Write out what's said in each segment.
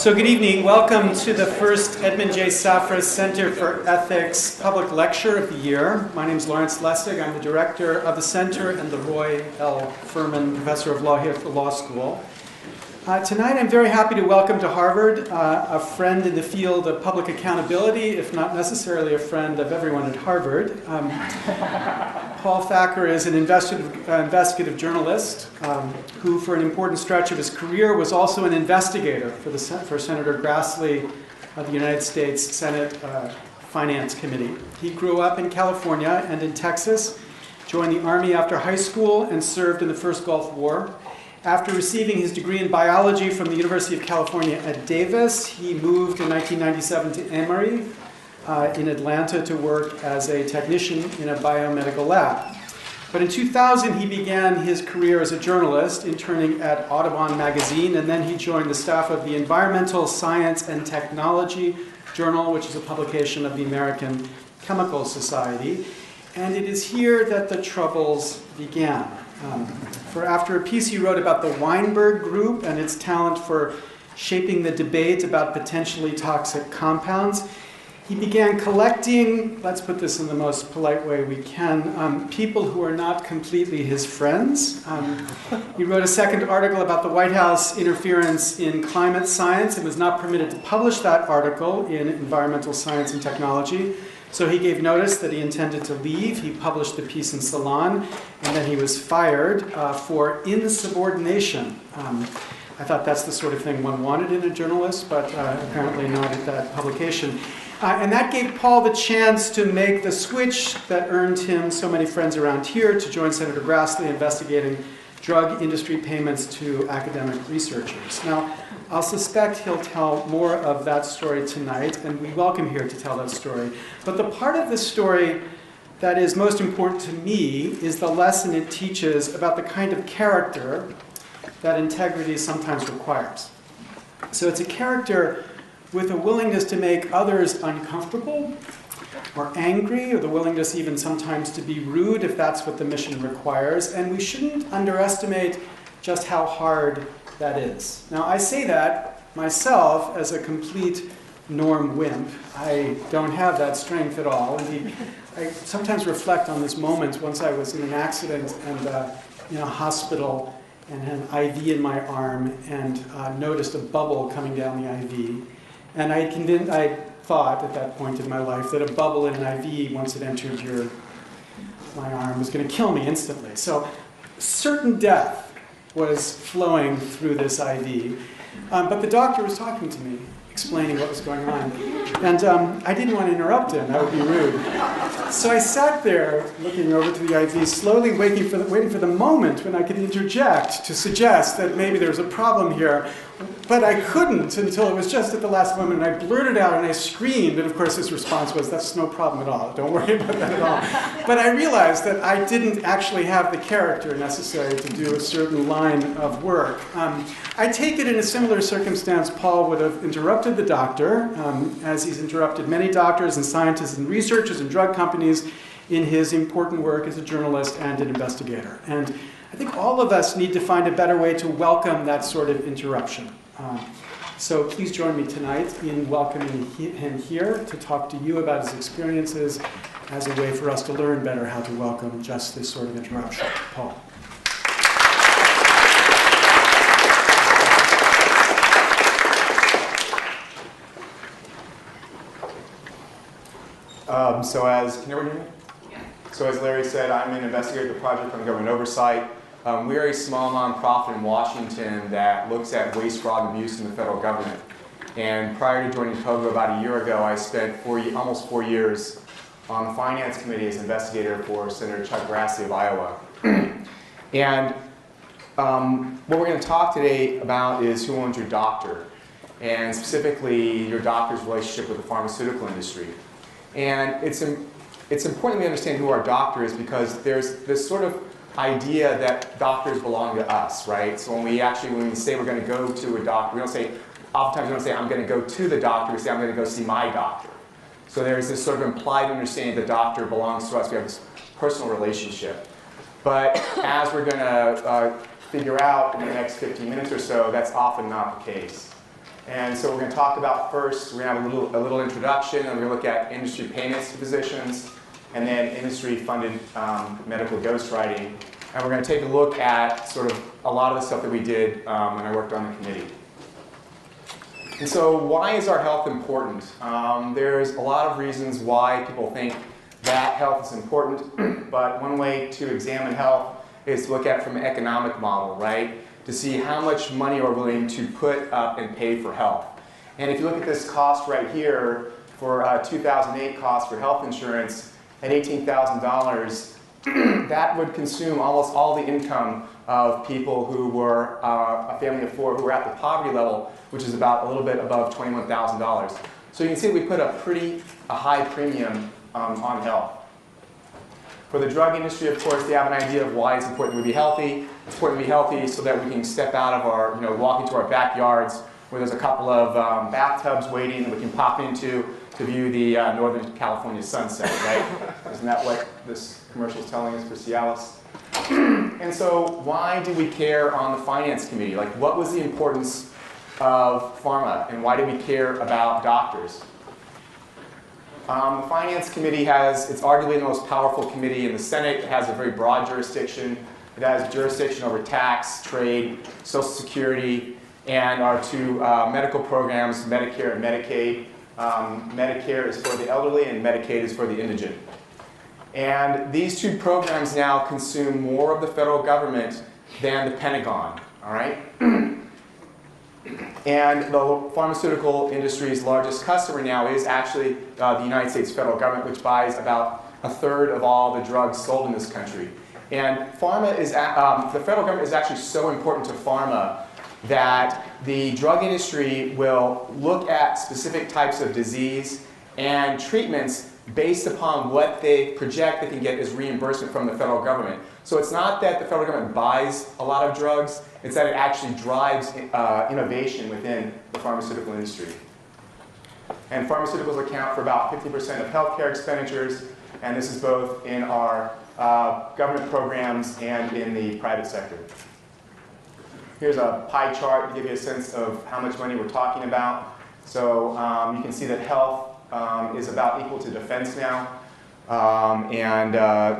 So good evening. Welcome to the first Edmund J. Safra Center for Ethics public lecture of the year. My name is Lawrence Lessig. I'm the director of the center and the Roy L. Furman Professor of Law here at the Law School. Tonight I'm very happy to welcome to Harvard a friend in the field of public accountability, if not necessarily a friend of everyone at Harvard. Paul Thacker is an investigative journalist who, for an important stretch of his career, was also an investigator for Senator Grassley of the United States Senate Finance Committee. He grew up in California and in Texas, joined the Army after high school, and served in the First Gulf War. After receiving his degree in biology from the University of California at Davis, he moved in 1997 to Emory in Atlanta to work as a technician in a biomedical lab. But in 2000, he began his career as a journalist, interning at Audubon magazine, and then he joined the staff of the Environmental Science and Technology Journal, which is a publication of the American Chemical Society. And it is here that the troubles began. For after a piece he wrote about the Weinberg Group and its talent for shaping the debate about potentially toxic compounds, he began collecting, let's put this in the most polite way we can, people who are not completely his friends. He wrote a second article about the White House interference in climate science and was not permitted to publish that article in Environmental Science and Technology. So he gave notice that he intended to leave. He published the piece in Salon, and then he was fired for insubordination. I thought that's the sort of thing one wanted in a journalist, but apparently not at that publication. And that gave Paul the chance to make the switch that earned him so many friends around here to join Senator Grassley investigating drug industry payments to academic researchers. Now, I'll suspect he'll tell more of that story tonight, and we welcome here to tell that story. But the part of the story that is most important to me is the lesson it teaches about the kind of character that integrity sometimes requires. So it's a character with a willingness to make others uncomfortable or angry, or the willingness even sometimes to be rude if that's what the mission requires. And we shouldn't underestimate just how hard that is. Now, I say that myself as a complete norm wimp. I don't have that strength at all. Indeed, I sometimes reflect on this moment once I was in an accident and in a hospital and had an IV in my arm and noticed a bubble coming down the IV. And I thought at that point in my life that a bubble in an IV, once it entered my arm, was going to kill me instantly. So certain death was flowing through this IV. But the doctor was talking to me, explaining what was going on. And I didn't want to interrupt him. That would be rude. So I sat there looking over to the IV, slowly waiting for the moment when I could interject to suggest that maybe there was a problem here. But I couldn't until it was just at the last moment, and I blurted out and I screamed, and of course his response was, "That's no problem at all, don't worry about that at all." But I realized that I didn't actually have the character necessary to do a certain line of work. I take it in a similar circumstance, Paul would have interrupted the doctor, as he's interrupted many doctors and scientists and researchers and drug companies in his important work as a journalist and an investigator. And I think all of us need to find a better way to welcome that sort of interruption. So please join me tonight in welcoming him here to talk to you about his experiences as a way for us to learn better how to welcome just this sort of interruption. Paul. Can everyone hear me? Yeah. So as Larry said, I'm an investigator at the Project on Government Oversight. We are a small nonprofit in Washington that looks at waste, fraud, and abuse in the federal government. And prior to joining POGO about a year ago, I spent almost 4 years on the Finance Committee as investigator for Senator Chuck Grassley of Iowa. And what we're going to talk today about is who owns your doctor, and specifically your doctor's relationship with the pharmaceutical industry. And it's important we understand who our doctor is, because there's this sort of idea that doctors belong to us, right? So when we say we're going to go to a doctor, oftentimes we don't say I'm going to go to the doctor, we say I'm going to go see my doctor. So there's this sort of implied understanding the doctor belongs to us. We have this personal relationship. But as we're going to figure out in the next 15 minutes or so, that's often not the case. And so we're going to talk about first, we're going to have a little introduction, and we're going to look at industry payments to physicians, and then industry-funded medical ghostwriting. And we're going to take a look at sort of a lot of the stuff that we did when I worked on the committee. And so why is our health important? There's a lot of reasons why people think that health is important, but one way to examine health is to look at it from an economic model, right? To see how much money we're willing to put up and pay for health. And if you look at this cost right here, for 2008 cost for health insurance at $18,000, that would consume almost all the income of people who were a family of four who were at the poverty level, which is about a little bit above $21,000. So you can see we put a high premium on health. For the drug industry, of course, they have an idea of why it's important to be healthy. It's important to be healthy so that we can step out of our, walk into our backyards where there's a couple of bathtubs waiting that we can pop into to view the Northern California sunset, right? Isn't that what this commercial is telling us for Cialis? And so why do we care on the finance committee? Like, what was the importance of pharma, and why do we care about doctors? The Finance Committee it's arguably the most powerful committee in the Senate. It has a very broad jurisdiction. It has jurisdiction over tax, trade, Social Security, and our two medical programs, Medicare and Medicaid. Medicare is for the elderly, and Medicaid is for the indigent. And these two programs now consume more of the federal government than the Pentagon, all right? And the pharmaceutical industry's largest customer now is actually the United States federal government, which buys about a third of all the drugs sold in this country. And the federal government is actually so important to pharma that the drug industry will look at specific types of disease and treatments based upon what they project they can get as reimbursement from the federal government. So it's not that the federal government buys a lot of drugs, it's that it actually drives innovation within the pharmaceutical industry. And pharmaceuticals account for about 50% of healthcare expenditures, and this is both in our government programs and in the private sector. Here's a pie chart to give you a sense of how much money we're talking about. So you can see that health is about equal to defense now.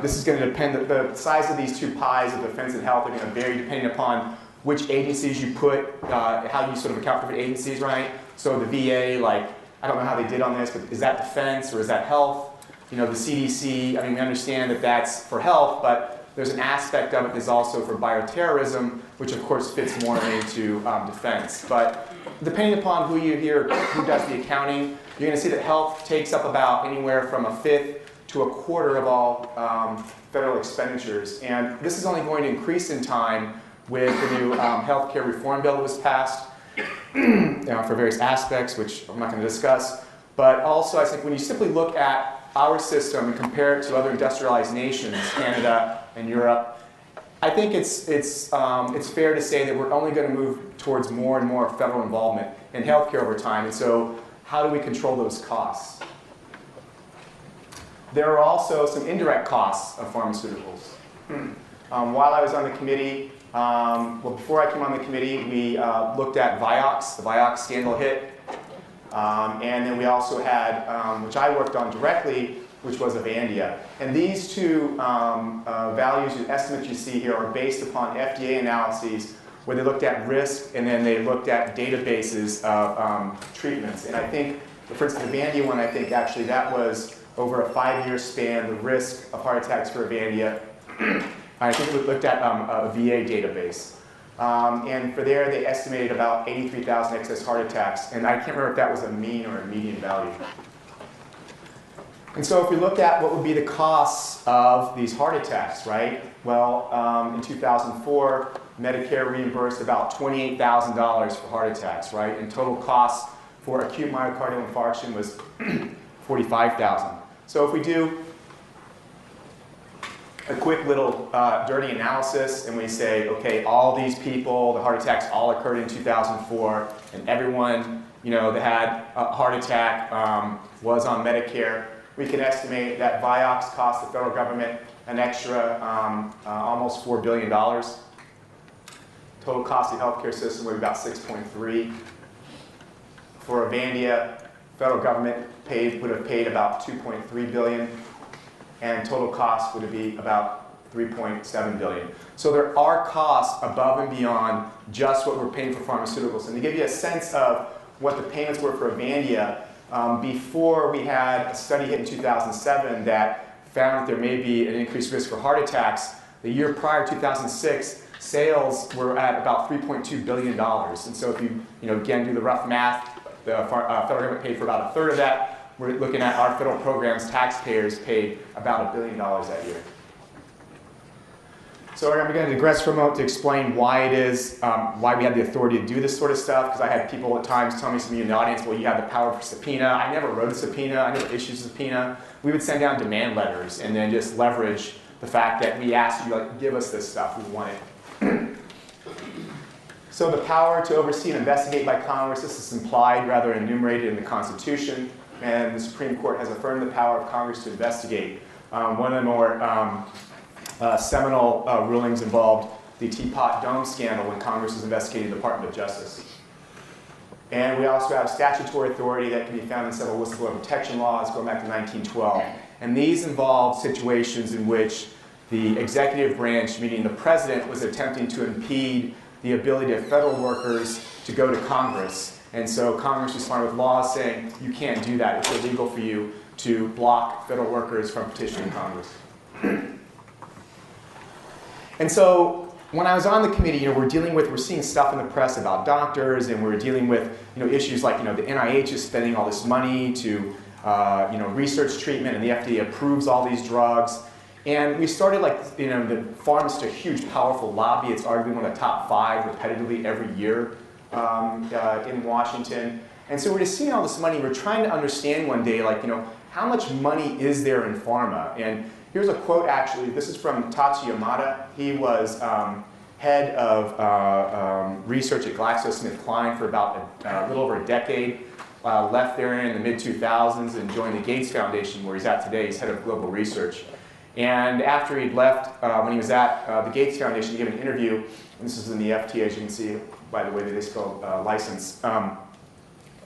This is going to depend, the size of these two pies of defense and health are going to vary depending upon which agencies you put, how you sort of account for the agencies, right? So the VA, like, I don't know how they did on this, but is that defense or is that health? The CDC, I mean, we understand that that's for health, but there's an aspect of it that's also for bioterrorism, which of course fits more into defense. But depending upon who you hear, who does the accounting, you're going to see that health takes up about anywhere from a fifth to a quarter of all federal expenditures. And this is only going to increase in time with the new health care reform bill that was passed for various aspects, which I'm not going to discuss. But also, I think when you simply look at our system and compare it to other industrialized nations, Canada and Europe, I think it's fair to say that we're only going to move towards more and more federal involvement in healthcare over time. And so how do we control those costs? There are also some indirect costs of pharmaceuticals. While I was on the committee, before I came on the committee, we looked at Vioxx. The Vioxx scandal hit. And then we also had, which I worked on directly, which was Avandia. And these two values and estimates you see here are based upon FDA analyses where they looked at risk and then they looked at databases of treatments. And I think, for instance, the Avandia one, I think actually that was over a 5-year span, the risk of heart attacks for Avandia. I think it looked at a VA database. And for there, they estimated about 83,000 excess heart attacks. And I can't remember if that was a mean or a median value. And so if we look at what would be the costs of these heart attacks, right? Well, in 2004, Medicare reimbursed about $28,000 for heart attacks, right? And total cost for acute myocardial infarction was $45,000. So if we do a quick little dirty analysis and we say, okay, all these people, the heart attacks all occurred in 2004, and everyone that had a heart attack was on Medicare, we can estimate that Vioxx cost the federal government an extra almost $4 billion. Total cost of the healthcare system would be about 6.3. For Avandia, federal government would have paid about $2.3 billion, and total cost would be about $3.7 billion. So there are costs above and beyond just what we're paying for pharmaceuticals. And to give you a sense of what the payments were for Avandia, before we had a study hit in 2007 that found that there may be an increased risk for heart attacks, the year prior, 2006, sales were at about $3.2 billion. And so if you, again, do the rough math, the federal government paid for about a third of that. We're looking at our federal programs, taxpayers paid about $1 billion that year. So I'm going to digress for a moment to explain why it is, why we have the authority to do this sort of stuff, because I had people at times tell me, some of you in the audience, well, you have the power for subpoena. I never wrote a subpoena. I never issued a subpoena. We would send down demand letters and then just leverage the fact that we asked you, like, give us this stuff. We want it. So the power to oversee and investigate by Congress, this is implied rather than enumerated in the Constitution, and the Supreme Court has affirmed the power of Congress to investigate. One of the more seminal rulings involved the Teapot Dome scandal when Congress was investigating the Department of Justice. And we also have statutory authority that can be found in several whistleblower protection laws going back to 1912. And these involve situations in which the executive branch, meaning the president, was attempting to impede the ability of federal workers to go to Congress. And so Congress responded with laws saying, you can't do that. It's illegal for you to block federal workers from petitioning Congress. And so when I was on the committee, we're seeing stuff in the press about doctors, and we're dealing with issues like the NIH is spending all this money to research treatment, and the FDA approves all these drugs. And we started the pharma is a huge, powerful lobby. It's arguably one of the top 5 repetitively every year in Washington. And so we're just seeing all this money. We're trying to understand one day, how much money is there in pharma? And here's a quote, actually. This is from Tachi Yamada. He was head of research at GlaxoSmithKline for about a little over a decade. Left there in the mid-2000s and joined the Gates Foundation, where he's at today. He's head of global research. And after he'd left, when he was at the Gates Foundation, he gave an interview. And this is in the FT, as you can see, by the way that they spell license.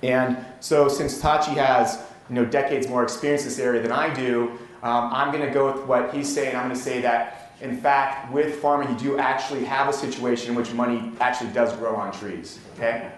And so since Tachi has decades more experience in this area than I do, I'm going to go with what he's saying. I'm going to say that, in fact, with pharma, you do actually have a situation in which money actually does grow on trees. Okay?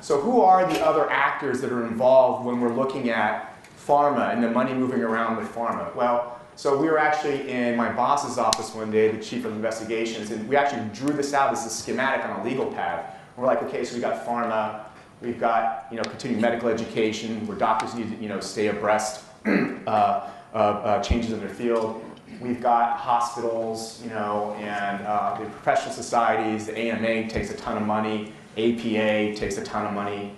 So who are the other actors that are involved when we're looking at pharma and the money moving around with pharma? Well, so we were actually in my boss's office one day, the chief of investigations, and we actually drew this out as a schematic on a legal pad. We're like, okay, so we got pharma, we've got continuing medical education, where doctors need to stay abreast of changes in their field. We've got hospitals, and the professional societies. The AMA takes a ton of money. APA takes a ton of money.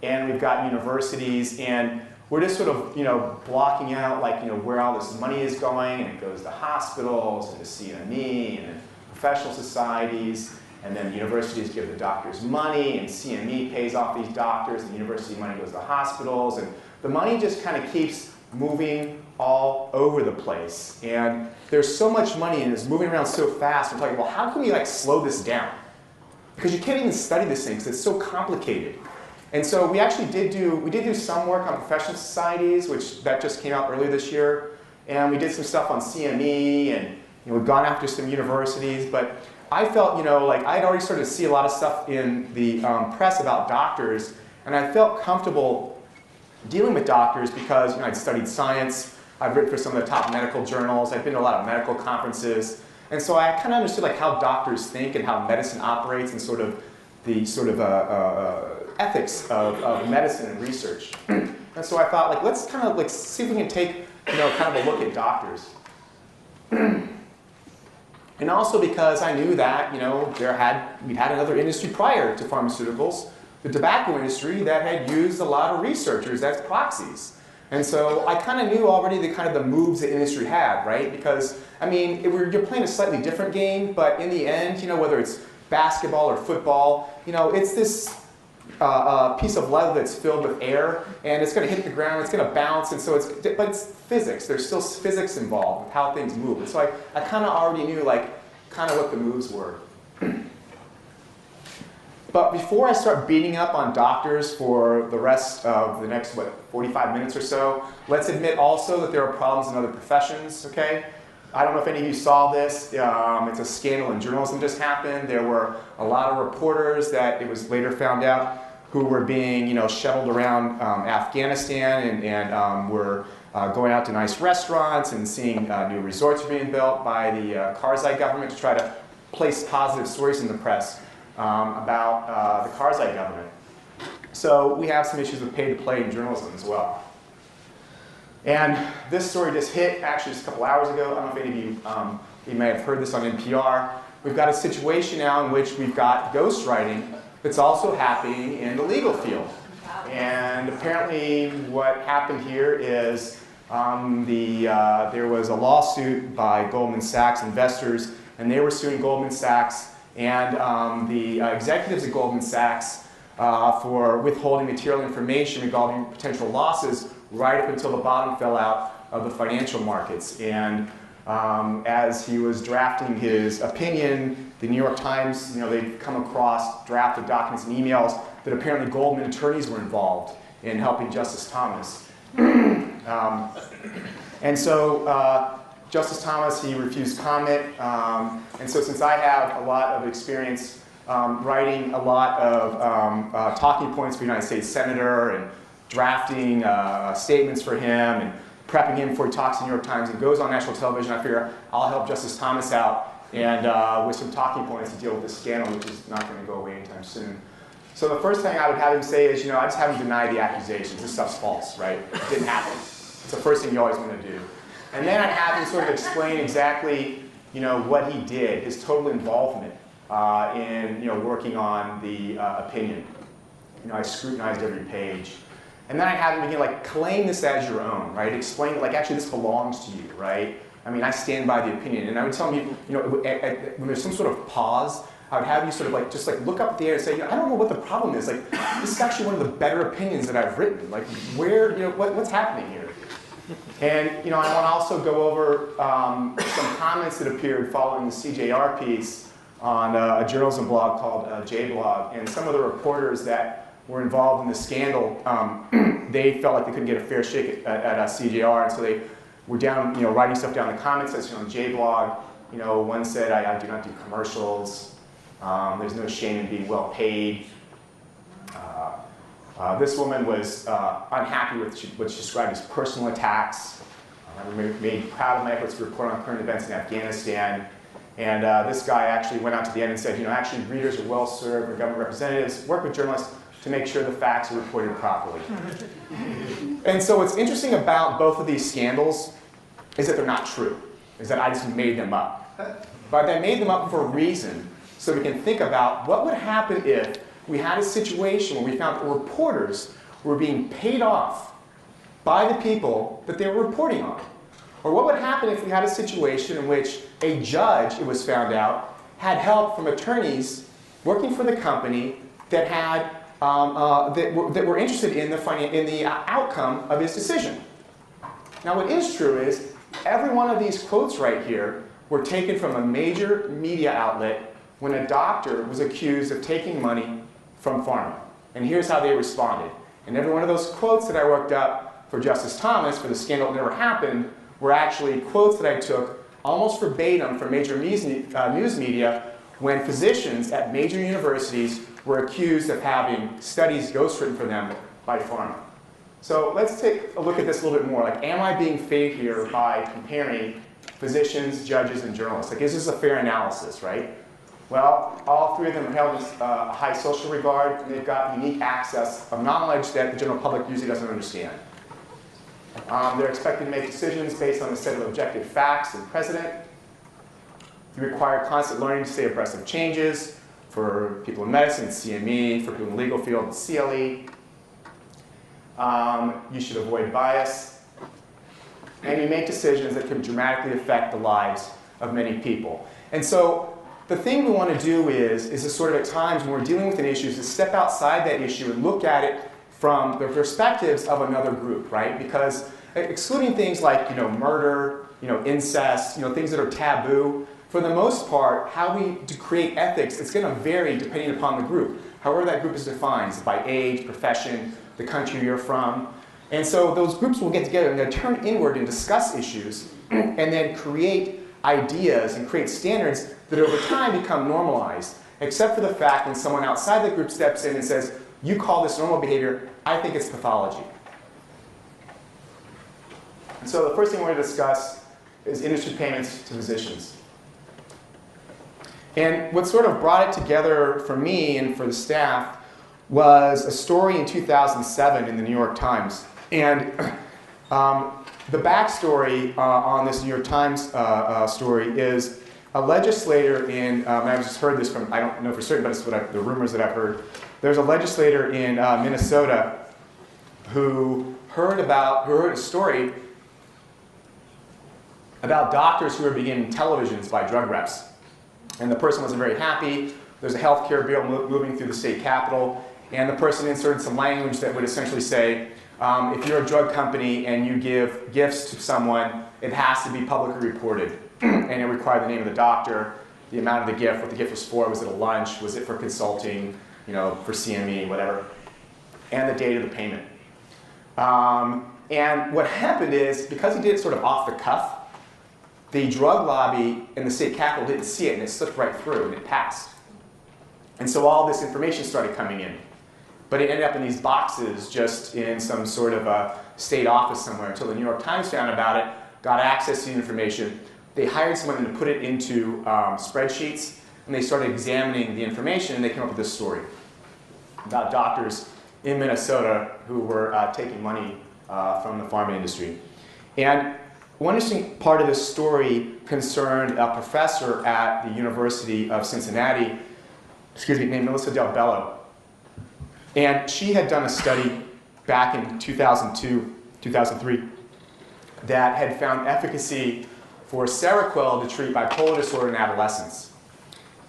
And we've got universities, and we're just sort of blocking out where all this money is going, and it goes to hospitals and to CME and professional societies, and then the universities give the doctors money, and CME pays off these doctors, and the university money goes to hospitals, and the money just kind of keeps moving all over the place. And there's so much money, and it's moving around so fast. We're talking, well, how can we slow this down? Because you can't even study this thing because it's so complicated. And so we actually did do some work on professional societies, that just came out earlier this year. And we did some stuff on CME, and we've gone after some universities. But I felt, I'd already started to see a lot of stuff in the press about doctors, and I felt comfortable dealing with doctors because I'd studied science. I've written for some of the top medical journals. I've been to a lot of medical conferences. And so I kind of understood how doctors think and how medicine operates, and the ethics of medicine and research. And so I thought, let's kind of see if we can take kind of a look at doctors. And also because I knew that we'd had another industry prior to pharmaceuticals, the tobacco industry, that had used a lot of researchers as proxies. And so I kind of knew already the moves the industry had, right? Because you're playing a slightly different game, but in the end, whether it's basketball or football, it's this piece of leather that's filled with air, and it's going to hit the ground, it's going to bounce, and so but it's physics. There's still physics involved with how things move. And so I kind of already knew kind of what the moves were. But before I start beating up on doctors for the rest of the next, 45 minutes or so, let's admit also that there are problems in other professions, okay? I don't know if any of you saw this. It's a scandal in journalism just happened. There were a lot of reporters that it was later found out who were being, shuttled around Afghanistan and were going out to nice restaurants and seeing new resorts being built by the Karzai government to try to place positive stories in the press about the Karzai government. So we have some issues with pay-to-play in journalism as well. And this story just hit actually just a couple hours ago. I don't know if any of you may have heard this on NPR. We've got a situation now in which we've got ghostwriting that's also happening in the legal field. And apparently what happened here is there was a lawsuit by Goldman Sachs investors, and they were suing Goldman Sachs and the executives at Goldman Sachs for withholding material information regarding potential losses right up until the bottom fell out of the financial markets. And as he was drafting his opinion, the New York Times, they'd come across drafted documents and emails that apparently Goldman attorneys were involved in helping Justice Thomas. And so Justice Thomas, he refused comment. And so since I have a lot of experience writing a lot of talking points for the United States Senator and drafting statements for him and prepping him before he talks to the New York Times and goes on national television, I figure I'll help Justice Thomas out and with some talking points to deal with this scandal, which is not going to go away anytime soon. So the first thing I would have him say is, I just have him deny the accusations. This stuff's false, right? It didn't happen. It's the first thing you always want to do. And then I'd have him sort of explain exactly, what he did, his total involvement in, working on the opinion. I scrutinized every page. And then I'd have him begin, claim this as your own, right? Explain, actually this belongs to you, right? I mean, I stand by the opinion. And I would tell him, when there's some sort of pause, I would have you sort of just look up at the air and say, I don't know what the problem is. This is actually one of the better opinions that I've written. Where, what's happening here? And, I want to also go over some comments that appeared following the CJR piece on a journalism blog called JBlog. And some of the reporters that were involved in the scandal, they felt like they couldn't get a fair shake at CJR. And so they were down, writing stuff down in the comment section on JBlog. One said, I do not do commercials. There's no shame in being well paid. This woman was unhappy with what she described as personal attacks. I was made proud of my efforts to report on current events in Afghanistan. And this guy actually went out to the end and said, actually readers are well served, or government representatives work with journalists to make sure the facts are reported properly. And so what's interesting about both of these scandals is that they're not true, is that I just made them up. But I made them up for a reason, so we can think about what would happen if we had a situation where we found that reporters were being paid off by the people that they were reporting on. Or what would happen if we had a situation in which a judge, it was found out, had help from attorneys working for the company that had that were interested in the outcome of his decision. Now, what is true is every one of these quotes right here were taken from a major media outlet when a doctor was accused of taking money from pharma. And here's how they responded. And every one of those quotes that I worked up for Justice Thomas for the scandal that never happened were actually quotes that I took almost verbatim from major news media when physicians at major universities were accused of having studies ghostwritten for them by pharma. So let's take a look at this a little bit more. Am I being fake here by comparing physicians, judges, and journalists? Is this a fair analysis, right? Well, all three of them are held in high social regard, and they've got unique access of knowledge that the general public usually doesn't understand. They're expected to make decisions based on a set of objective facts and precedent. You require constant learning to stay abreast of changes. For people in medicine, it's CME. For people in the legal field, it's CLE. You should avoid bias. And you make decisions that can dramatically affect the lives of many people. And so the thing we want to do is to sort of at times when we're dealing with an issue is to step outside that issue and look at it from the perspectives of another group, right? Because excluding things like, murder, incest, things that are taboo, for the most part, how we create ethics, it's going to vary depending upon the group. however that group is defined, by age, profession, the country you're from. And so those groups will get together and they'll turn inward and discuss issues and then create ideas and create standards that over time become normalized, except for the fact when someone outside the group steps in and says, you call this normal behavior, I think it's pathology. And so the first thing we're going to discuss is industry payments to physicians. And what sort of brought it together for me and for the staff was a story in 2007 in the New York Times. And the backstory on this New York Times story is a legislator in, and I just heard this from, I don't know for certain, but it's what the rumors that I've heard. There's a legislator in Minnesota who heard a story about doctors who were being televisions by drug reps. And the person wasn't very happy. There's a health care bill moving through the state capitol, and the person inserted some language that would essentially say, if you're a drug company and you give gifts to someone, it has to be publicly reported. And it required the name of the doctor, the amount of the gift, what the gift was for, was it a lunch, was it for consulting, for CME, whatever, and the date of the payment. And what happened is, because he did it sort of off the cuff, the drug lobby in the state capitol didn't see it, and it slipped right through, and it passed. And so all this information started coming in. But it ended up in these boxes just in some sort of a state office somewhere until the New York Times found about it, got access to the information. They hired someone to put it into spreadsheets, and they started examining the information, and they came up with this story about doctors in Minnesota who were taking money from the pharma industry. And one interesting part of this story concerned a professor at the University of Cincinnati, named Melissa Del Bello. And she had done a study back in 2002, 2003, that had found efficacy for Seroquel to treat bipolar disorder in adolescents.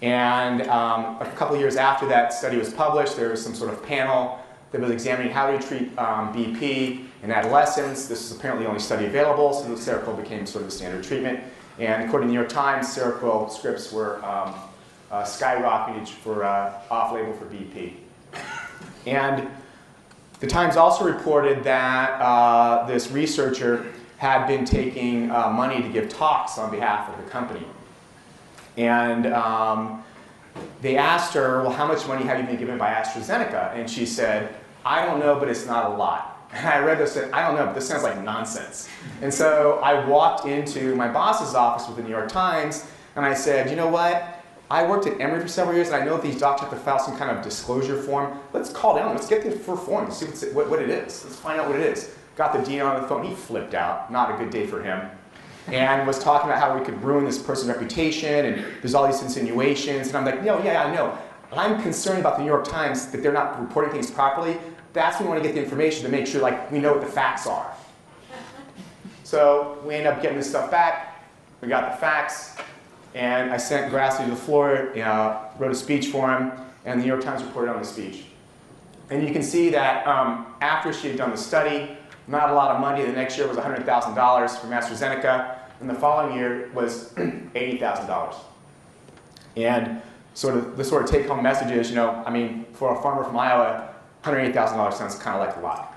And a couple of years after that study was published, there was some sort of panel that was examining how to treat BP in adolescents. This is apparently the only study available, so the Seroquel became sort of the standard treatment. And according to the New York Times, Seroquel scripts were skyrocketed for off-label for BP. And the Times also reported that this researcher had been taking money to give talks on behalf of the company. And they asked her, well, how much money have you been given by AstraZeneca? And she said, I don't know, but it's not a lot. And I read this and said, I don't know, but this sounds like nonsense. And so I walked into my boss's office with the New York Times, and I said, you know what? I worked at Emory for several years, and I know that these doctors have to file some kind of disclosure form. Let's call down, let's get the form, see what it is. Let's find out what it is. Got the dean on the phone, he flipped out, not a good day for him. And was talking about how we could ruin this person's reputation, and there's all these insinuations. And I'm like, no, yeah, I know. I'm concerned about the New York Times, that they're not reporting things properly. That's when we want to get the information to make sure we know what the facts are. So we ended up getting this stuff back. We got the facts. And I sent Grassley to the floor, wrote a speech for him, and the New York Times reported on the speech. And you can see that after she had done the study, not a lot of money. The next year was $100,000 from AstraZeneca, and the following year was $80,000. And the sort of take-home message is, for a farmer from Iowa, $180,000 sounds kind of like a lot.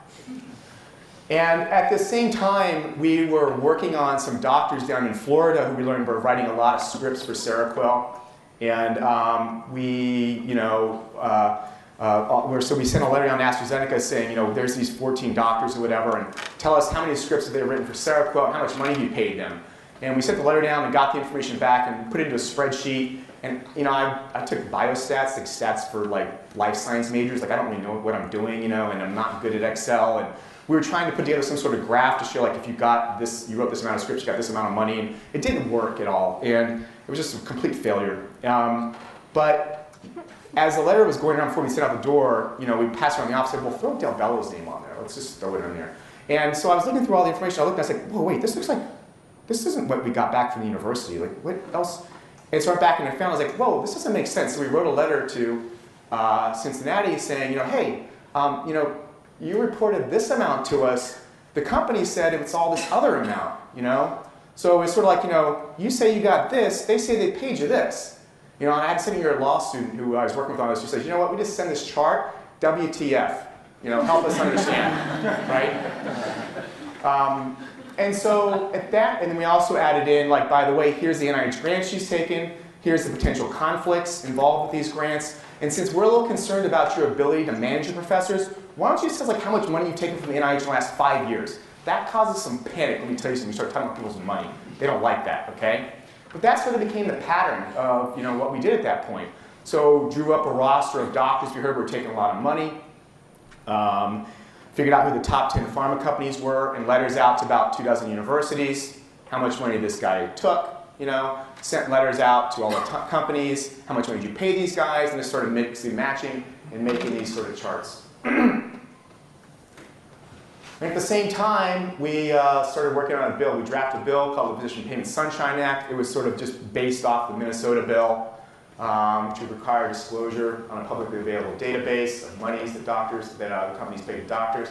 And at the same time, we were working on some doctors down in Florida who we learned were writing a lot of scripts for Seroquel. And so we sent a letter down to AstraZeneca saying, there's these 14 doctors or whatever, and tell us how many scripts have they written for Seroquel and how much money you paid them. And we sent the letter down and got the information back and put it into a spreadsheet. And I took biostats, like stats for life science majors. I don't really know what I'm doing, and I'm not good at Excel. And we were trying to put together some sort of graph to show if you got this, you wrote this amount of scripts, you got this amount of money. And it didn't work at all. And it was just a complete failure. But as the letter was going around before we sent out the door, we passed around the office and said, well, throw Del Bello's name on there. Let's just throw it in there. And so I was looking through all the information. I looked and I was like, whoa, wait, this isn't what we got back from the university. What else? And so I went back and I found, I was like, whoa, this doesn't make sense. So we wrote a letter to Cincinnati saying, hey, you reported this amount to us. The company said it's all this other amount, So it's sort of like, you say you got this, they say they paid you this. You know, and I had a second-year law student who I was working with on this. She said, you know what? We just send this chart, WTF. You know, help us understand, right? And so at that, and then we also added in, like, by the way, here's the NIH grant she's taken. Here's the potential conflicts involved with these grants. And since we're a little concerned about your ability to manage your professors, why don't you tell us like how much money you've taken from the NIH in the last 5 years? That causes some panic, let me tell you something. You start talking about people's money. They don't like that, okay? But that's sort of became the pattern of what we did at that point. So drew up a roster of doctors we heard were taking a lot of money. Figured out who the top 10 pharma companies were, and letters out to about 24 universities, how much money this guy took, sent letters out to all the companies, how much money did you pay these guys, and just started mixing, matching, and making these sort of charts. And at the same time, we started working on a bill. We drafted a bill called the Physician Payment Sunshine Act. It was sort of just based off the Minnesota bill, which would require disclosure on a publicly available database of monies that the companies pay to doctors.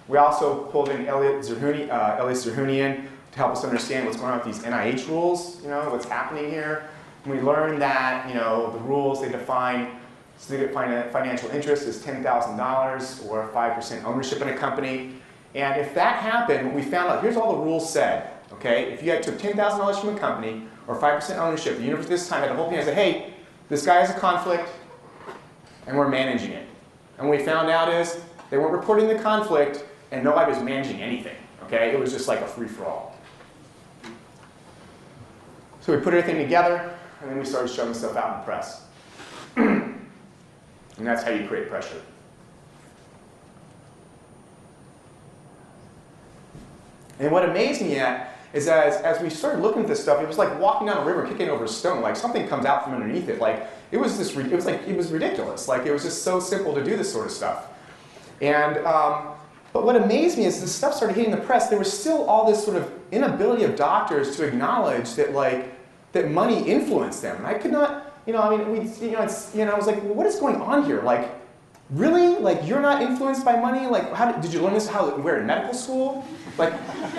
We also pulled in Elias Zerhounian to help us understand what's going on with these NIH rules, what's happening here. And we learned that, the rules, they define financial interest as $10,000 or 5% ownership in a company. And if that happened, what we found out, here's all the rules said, okay? If you took $10,000 from a company or 5% ownership, the university this time had a whole thing and said, hey, this guy has a conflict, and we're managing it. And what we found out is they weren't reporting the conflict, and nobody was managing anything, okay? It was just like a free-for-all. So we put everything together, and then we started shoving stuff out in the press. And that's how you create pressure. And what amazed me is as we started looking at this stuff, it was like walking down a river, kicking over a stone. Like something comes out from underneath it. Like it was ridiculous. Like it was just so simple to do this sort of stuff. And but what amazed me is this stuff started hitting the press. There was still all this sort of inability of doctors to acknowledge that that money influenced them. And I could not, I was like, well, what is going on here? Like, really? Like, you're not influenced by money? Like, did you learn this where in medical school? Like,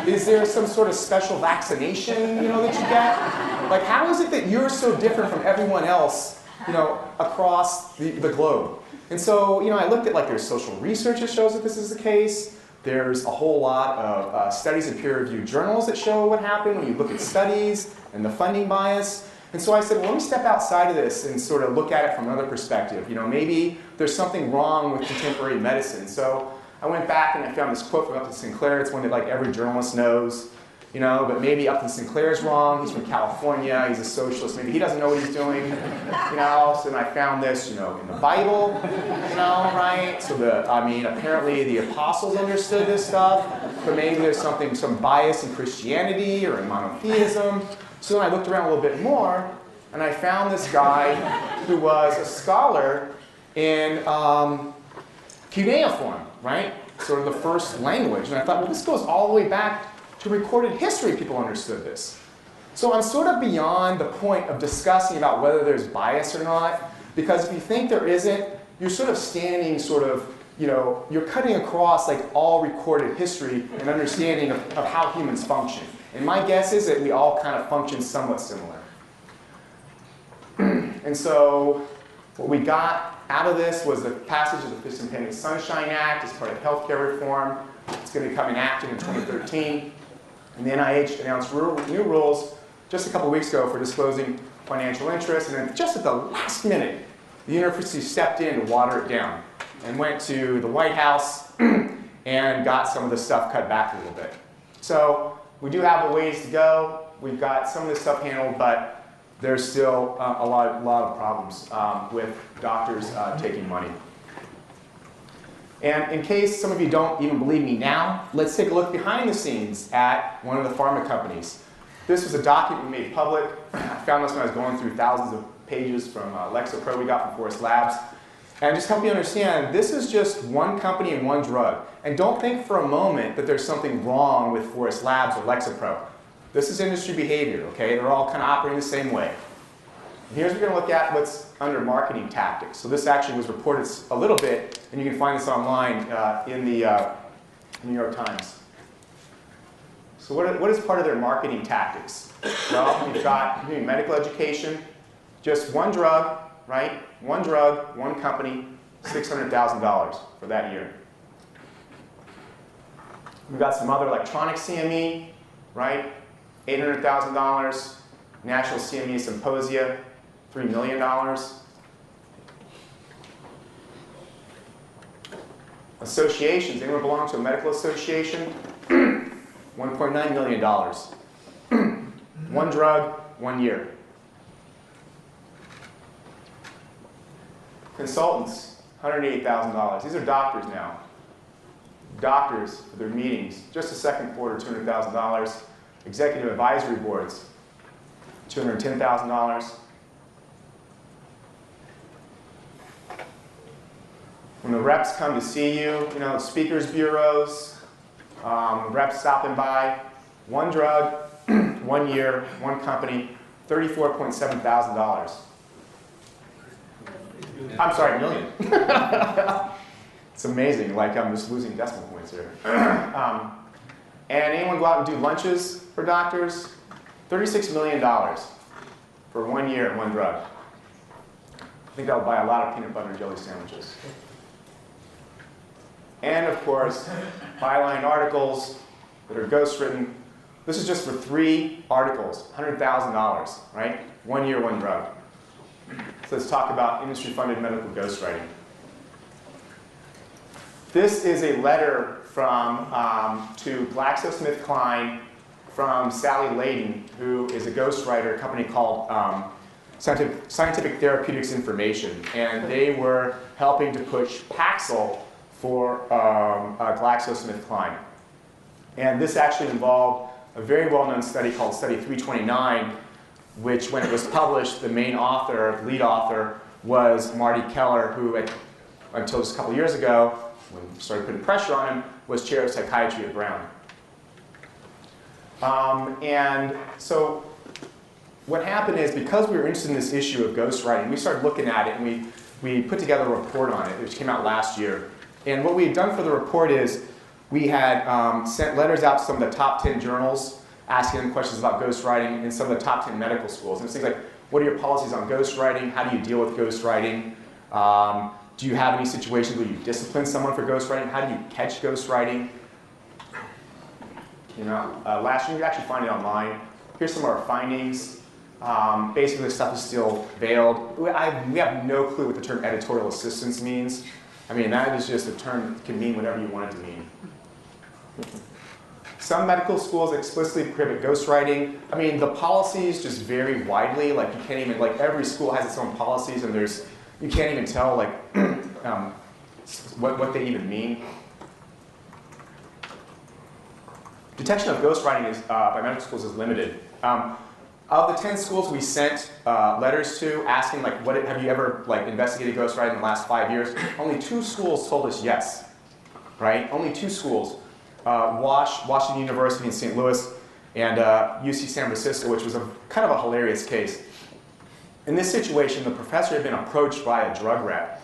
is there some sort of special vaccination, that you get? Like, how is it that you're so different from everyone else, across the globe? And so, I looked at, there's social research that shows that this is the case. There's a whole lot of studies in peer-reviewed journals that show what happened when you look at studies and the funding bias. And so I said, well, let me step outside of this and sort of look at it from another perspective. Maybe there's something wrong with contemporary medicine. So I went back and I found this quote from Upton Sinclair. It's one that every journalist knows. But maybe Upton Sinclair is wrong. He's from California. He's a socialist. Maybe he doesn't know what he's doing. So then I found this, in the Bible, right? So apparently the apostles understood this stuff, but maybe there's some bias in Christianity or in monotheism. So then I looked around a little bit more, and I found this guy who was a scholar in cuneiform, right? Sort of the first language. And I thought, well, this goes all the way back to recorded history. People understood this. So I'm sort of beyond the point of discussing about whether there's bias or not, because if you think there isn't, you're sort of standing you're cutting across all recorded history and understanding of how humans function. And my guess is that we all kind of function somewhat similar. And so what we got out of this was the passage of the Physician Payment Sunshine Act as part of healthcare reform. It's going to become enacted in 2013. And the NIH announced new rules just a couple weeks ago for disclosing financial interest. And then just at the last minute, the university stepped in to water it down and went to the White House and got some of the stuff cut back a little bit. So we do have a ways to go. We've got some of this stuff handled, but there's still a lot of problems with doctors taking money. And in case some of you don't even believe me now, let's take a look behind the scenes at one of the pharma companies. This was a document we made public. I found this when I was going through thousands of pages from Lexapro we got from Forest Labs. And just help you understand, this is just one company and one drug. And don't think for a moment that there's something wrong with Forest Labs or Lexapro. This is industry behavior, okay? They're all kind of operating the same way. And here's what we're going to look at what's under marketing tactics. So this actually was reported a little bit, and you can find this online in the New York Times. So what is part of their marketing tactics? Well, we've got medical education, Just one drug, right? One drug, one company, $600,000 for that year. We've got some other electronic CME, right? $800,000. National CME Symposia, $3 million. Associations, anyone belong to a medical association? $1.9 million. One drug, 1 year. Consultants, $188,000. These are doctors now. Doctors for their meetings, just the second quarter, $200,000. Executive advisory boards, $210,000. When the reps come to see you, speakers bureaus, reps stopping by, one drug, 1 year, one company, $34.7 thousand. I'm sorry, million. It's amazing, like I'm just losing decimal points here. And anyone go out and do lunches for doctors? $36 million for 1 year and one drug. I think I'll buy a lot of peanut butter and jelly sandwiches. And of course, byline articles that are ghostwritten. This is just for 3 articles, $100,000, right? 1 year, one drug. So let's talk about industry-funded medical ghostwriting. This is a letter from to GlaxoSmithKline from Sally Layden, who is a ghostwriter at a company called Scientific Therapeutics Information. And they were helping to push Paxil for GlaxoSmithKline. And this actually involved a very well-known study called Study 329, which when it was published, the main author, lead author, was Marty Keller, who until just a couple years ago, when we started putting pressure on him, was chair of psychiatry at Brown. And so what happened is, because we were interested in this issue of ghostwriting, we started looking at it, and we put together a report on it, which came out last year. And what we had done for the report is we had sent letters out to some of the top 10 journals, asking them questions about ghostwriting, and some of the top 10 medical schools. And it's things like, what are your policies on ghostwriting? How do you deal with ghostwriting? Do you have any situations where you discipline someone for ghostwriting? How do you catch ghostwriting? Last year, you can actually find it online. Here's some of our findings. Basically, the stuff is still veiled. We have no clue what the term editorial assistance means. I mean, that is just a term that can mean whatever you want it to mean. Some medical schools explicitly prohibit ghostwriting. I mean, the policies just vary widely. Like, you can't even, like, every school has its own policies, and you can't even tell, like, what they even mean. Detection of ghostwriting by medical schools is limited. Of the 10 schools we sent letters to asking, like, have you ever investigated ghostwriting in the last 5 years? Only 2 schools told us yes, right? Only 2 schools. Washington University in St. Louis and UC San Francisco, which was kind of a hilarious case. In this situation, the professor had been approached by a drug rep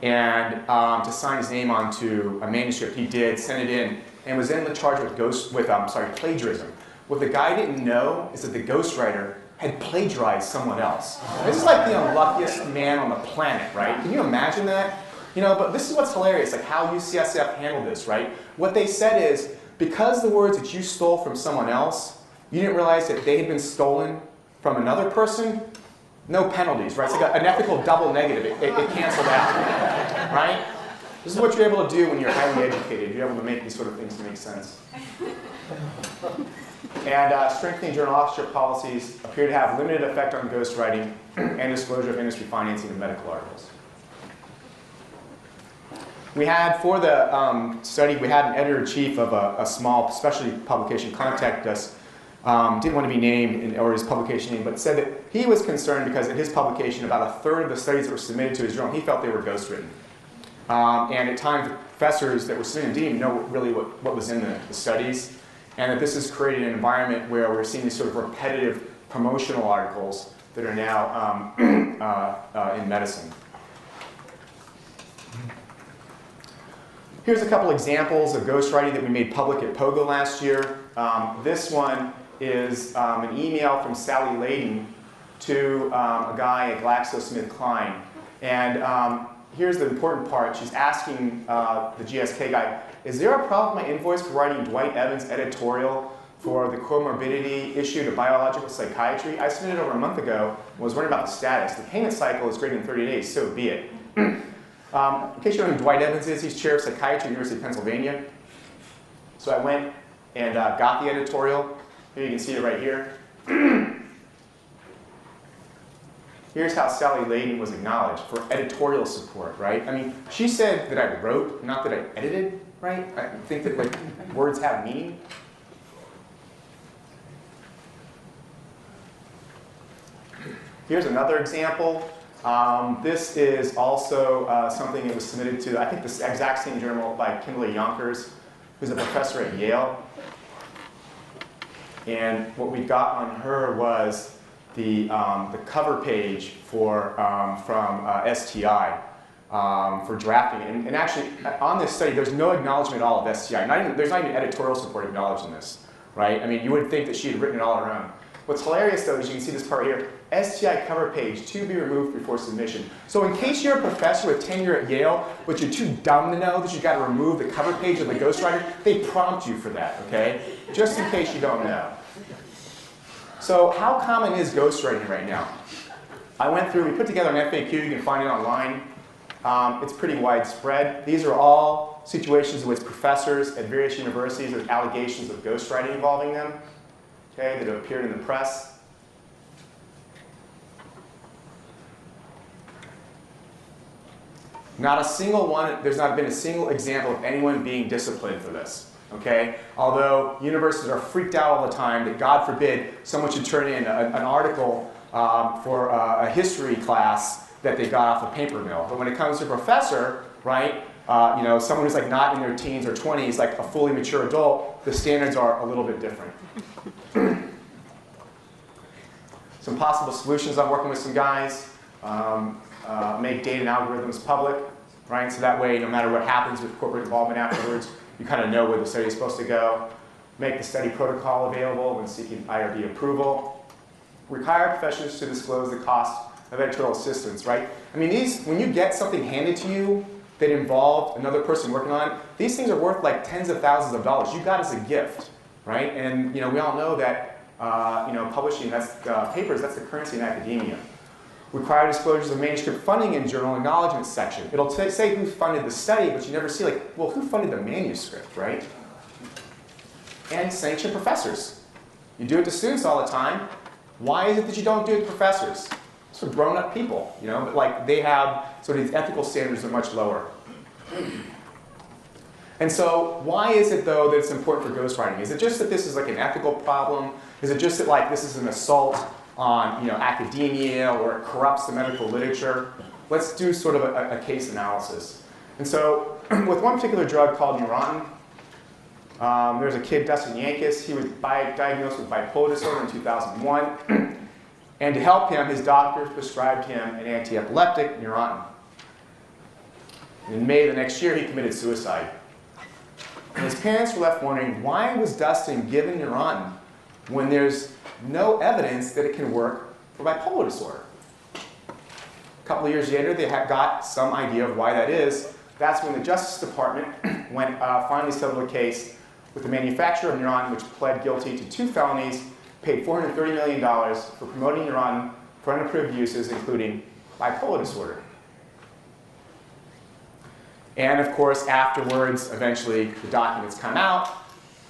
and to sign his name onto a manuscript. He did, sent it in, and was then charged with plagiarism. What the guy didn't know is that the ghostwriter had plagiarized someone else. This is like the unluckiest man on the planet, right? Can you imagine that? But this is what's hilarious, like how UCSF handled this, right? What they said is, because the words that you stole from someone else, you didn't realize that they had been stolen from another person, no penalties, right? It's like an ethical double negative. It canceled out, right? This is what you're able to do when you're highly educated. You're able to make these sort of things make sense. And strengthening journal authorship policies appear to have limited effect on ghostwriting and disclosure of industry financing of medical articles. We had, for the study, we had an editor-in-chief of a small specialty publication contact us, didn't want to be named or his publication name, but said that he was concerned because in his publication, about 1/3 of the studies that were submitted to his journal, he felt they were ghostwritten. And at times, the professors that were submitting didn't even know really what was in the studies, and that this has created an environment where we're seeing these sort of repetitive promotional articles that are now in medicine. Here's a couple examples of ghostwriting that we made public at POGO last year. This one is an email from Sally Layden, to a guy at GlaxoSmithKline. And here's the important part. She's asking the GSK guy, is there a problem with my invoice for writing Dwight Evans' editorial for the comorbidity issue to biological psychiatry? I submitted it over a month ago and was wondering about the status. The payment cycle is greater than 30 days, so be it. In case you don't know who Dwight Evans is, he's chair of psychiatry at the University of Pennsylvania. So I went and got the editorial. Here you can see it right here. Here's how Sally Layden was acknowledged for editorial support, right? I mean, she said that I wrote, not that I edited, right? I think that like words have meaning. Here's another example. This is also something that was submitted to, I think, the exact same journal by Kimberly Yonkers, who's a professor at Yale. And what we got on her was the cover page for, from STI for drafting. And actually, on this study, there's no acknowledgement at all of STI. There's not even editorial support acknowledged in this, right? I mean, you would think that she had written it all on her own. What's hilarious, though, is you can see this part here, STI cover page to be removed before submission. So in case you're a professor with tenure at Yale, but you're too dumb to know that you've got to remove the cover page of the ghostwriter, they prompt you for that, okay? Just in case you don't know. So how common is ghostwriting right now? I went through, we put together an FAQ, you can find it online. It's pretty widespread. These are all situations in which professors at various universities have allegations of ghostwriting involving them, okay, that have appeared in the press. Not a single one, there's not been a single example of anyone being disciplined for this. Okay? Although universities are freaked out all the time that, God forbid, someone should turn in an article for a history class that they got off a paper mill. But when it comes to a professor, right, you know, someone who's like not in their teens or 20s, like a fully mature adult, the standards are a little bit different. Some possible solutions I'm working with some guys. Make data and algorithms public, right? So that way, no matter what happens with corporate involvement afterwards, you kind of know where the study is supposed to go. Make the study protocol available when seeking IRB approval. Require professionals to disclose the cost of editorial assistance, right? I mean, when you get something handed to you that involved another person working on it, these things are worth like tens of thousands of dollars. You got as a gift, right? And you know, we all know that you know, publishing, that's papers, that's the currency in academia. Require disclosures of manuscript funding in journal acknowledgement section. It'll say who funded the study, but you never see, like, well, who funded the manuscript, right? And sanction professors. You do it to students all the time. Why is it that you don't do it to professors? It's for grown-up people, you know, but like they have sort of these ethical standards are much lower. And so why is it, though, that it's important for ghostwriting? Is it just that this is like an ethical problem? Is it just that like this is an assault on, you know, academia, or it corrupts the medical literature? Let's do sort of a case analysis. And so with one particular drug called Neurontin, there's a kid, Dustin Yankis. He was diagnosed with bipolar disorder in 2001. And to help him, his doctor prescribed him an anti-epileptic, Neurontin. And in May of the next year, he committed suicide. And his parents were left wondering, why was Dustin given Neurontin when there's no evidence that it can work for bipolar disorder? A couple of years later, they got some idea of why that is. That's when the Justice Department finally settled a case with the manufacturer of Neurontin, which pled guilty to 2 felonies, paid $430 million for promoting Neurontin for unapproved uses, including bipolar disorder. And of course, afterwards, eventually, the documents come out.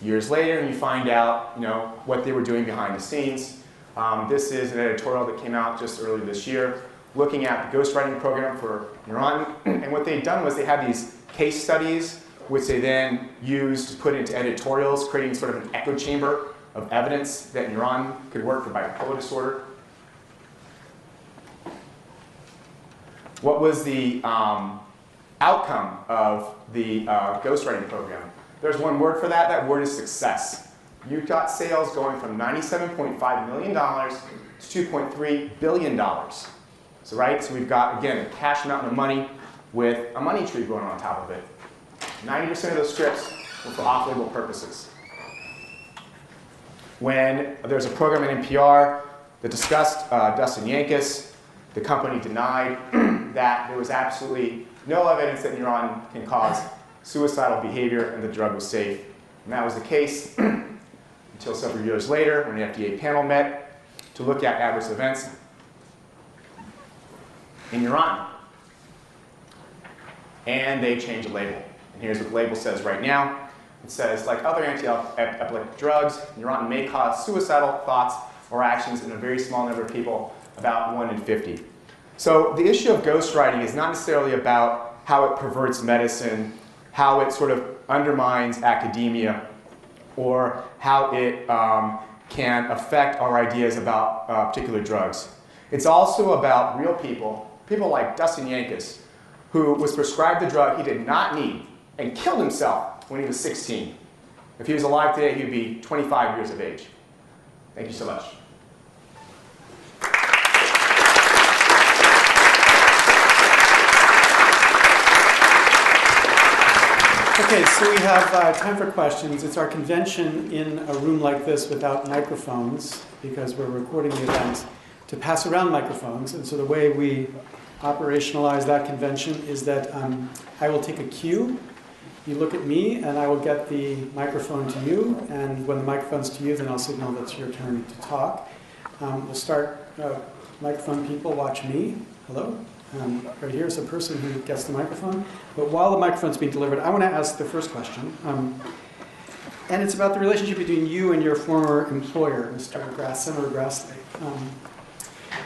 Years later, and you find out, you know, what they were doing behind the scenes. This is an editorial that came out just earlier this year, looking at the ghostwriting program for Neurontin. And what they'd done was they had these case studies, which they then used to put into editorials, creating sort of an echo chamber of evidence that Neurontin could work for bipolar disorder. What was the outcome of the ghostwriting program? There's one word for that. That word is success. You got sales going from $97.5 million to $2.3 billion. So, right? So we've got, again, a cash amount of money with a money tree growing on top of it. 90% of those scripts were for off-label purposes. When there's a program at NPR that discussed Dustin Yankus. The company denied that there was absolutely no evidence that Neuron can cause suicidal behavior and the drug was safe. And that was the case until several years later when the FDA panel met to look at adverse events in Neuron. And they changed the label. And here's what the label says right now. It says, like other anti-epileptic drugs, Neuron may cause suicidal thoughts or actions in a very small number of people, about 1 in 50. So the issue of ghostwriting is not necessarily about how it perverts medicine, how it sort of undermines academia, or how it can affect our ideas about particular drugs. It's also about real people, people like Dustin Yankus, who was prescribed the drug he did not need and killed himself when he was 16. If he was alive today, he would be 25 years of age. Thank you so much. Okay, so we have time for questions. It's our convention in a room like this without microphones, because we're recording the event, to pass around microphones. And so the way we operationalize that convention is that I will take a cue. You look at me, and I will get the microphone to you. And when the microphone's to you, then I'll signal that it's your turn to talk. We'll start, microphone people, watch me. Hello. Right here is a person who gets the microphone. But while the microphone's being delivered, I want to ask the first question. And it's about the relationship between you and your former employer, Mr. Grasson or Grassley.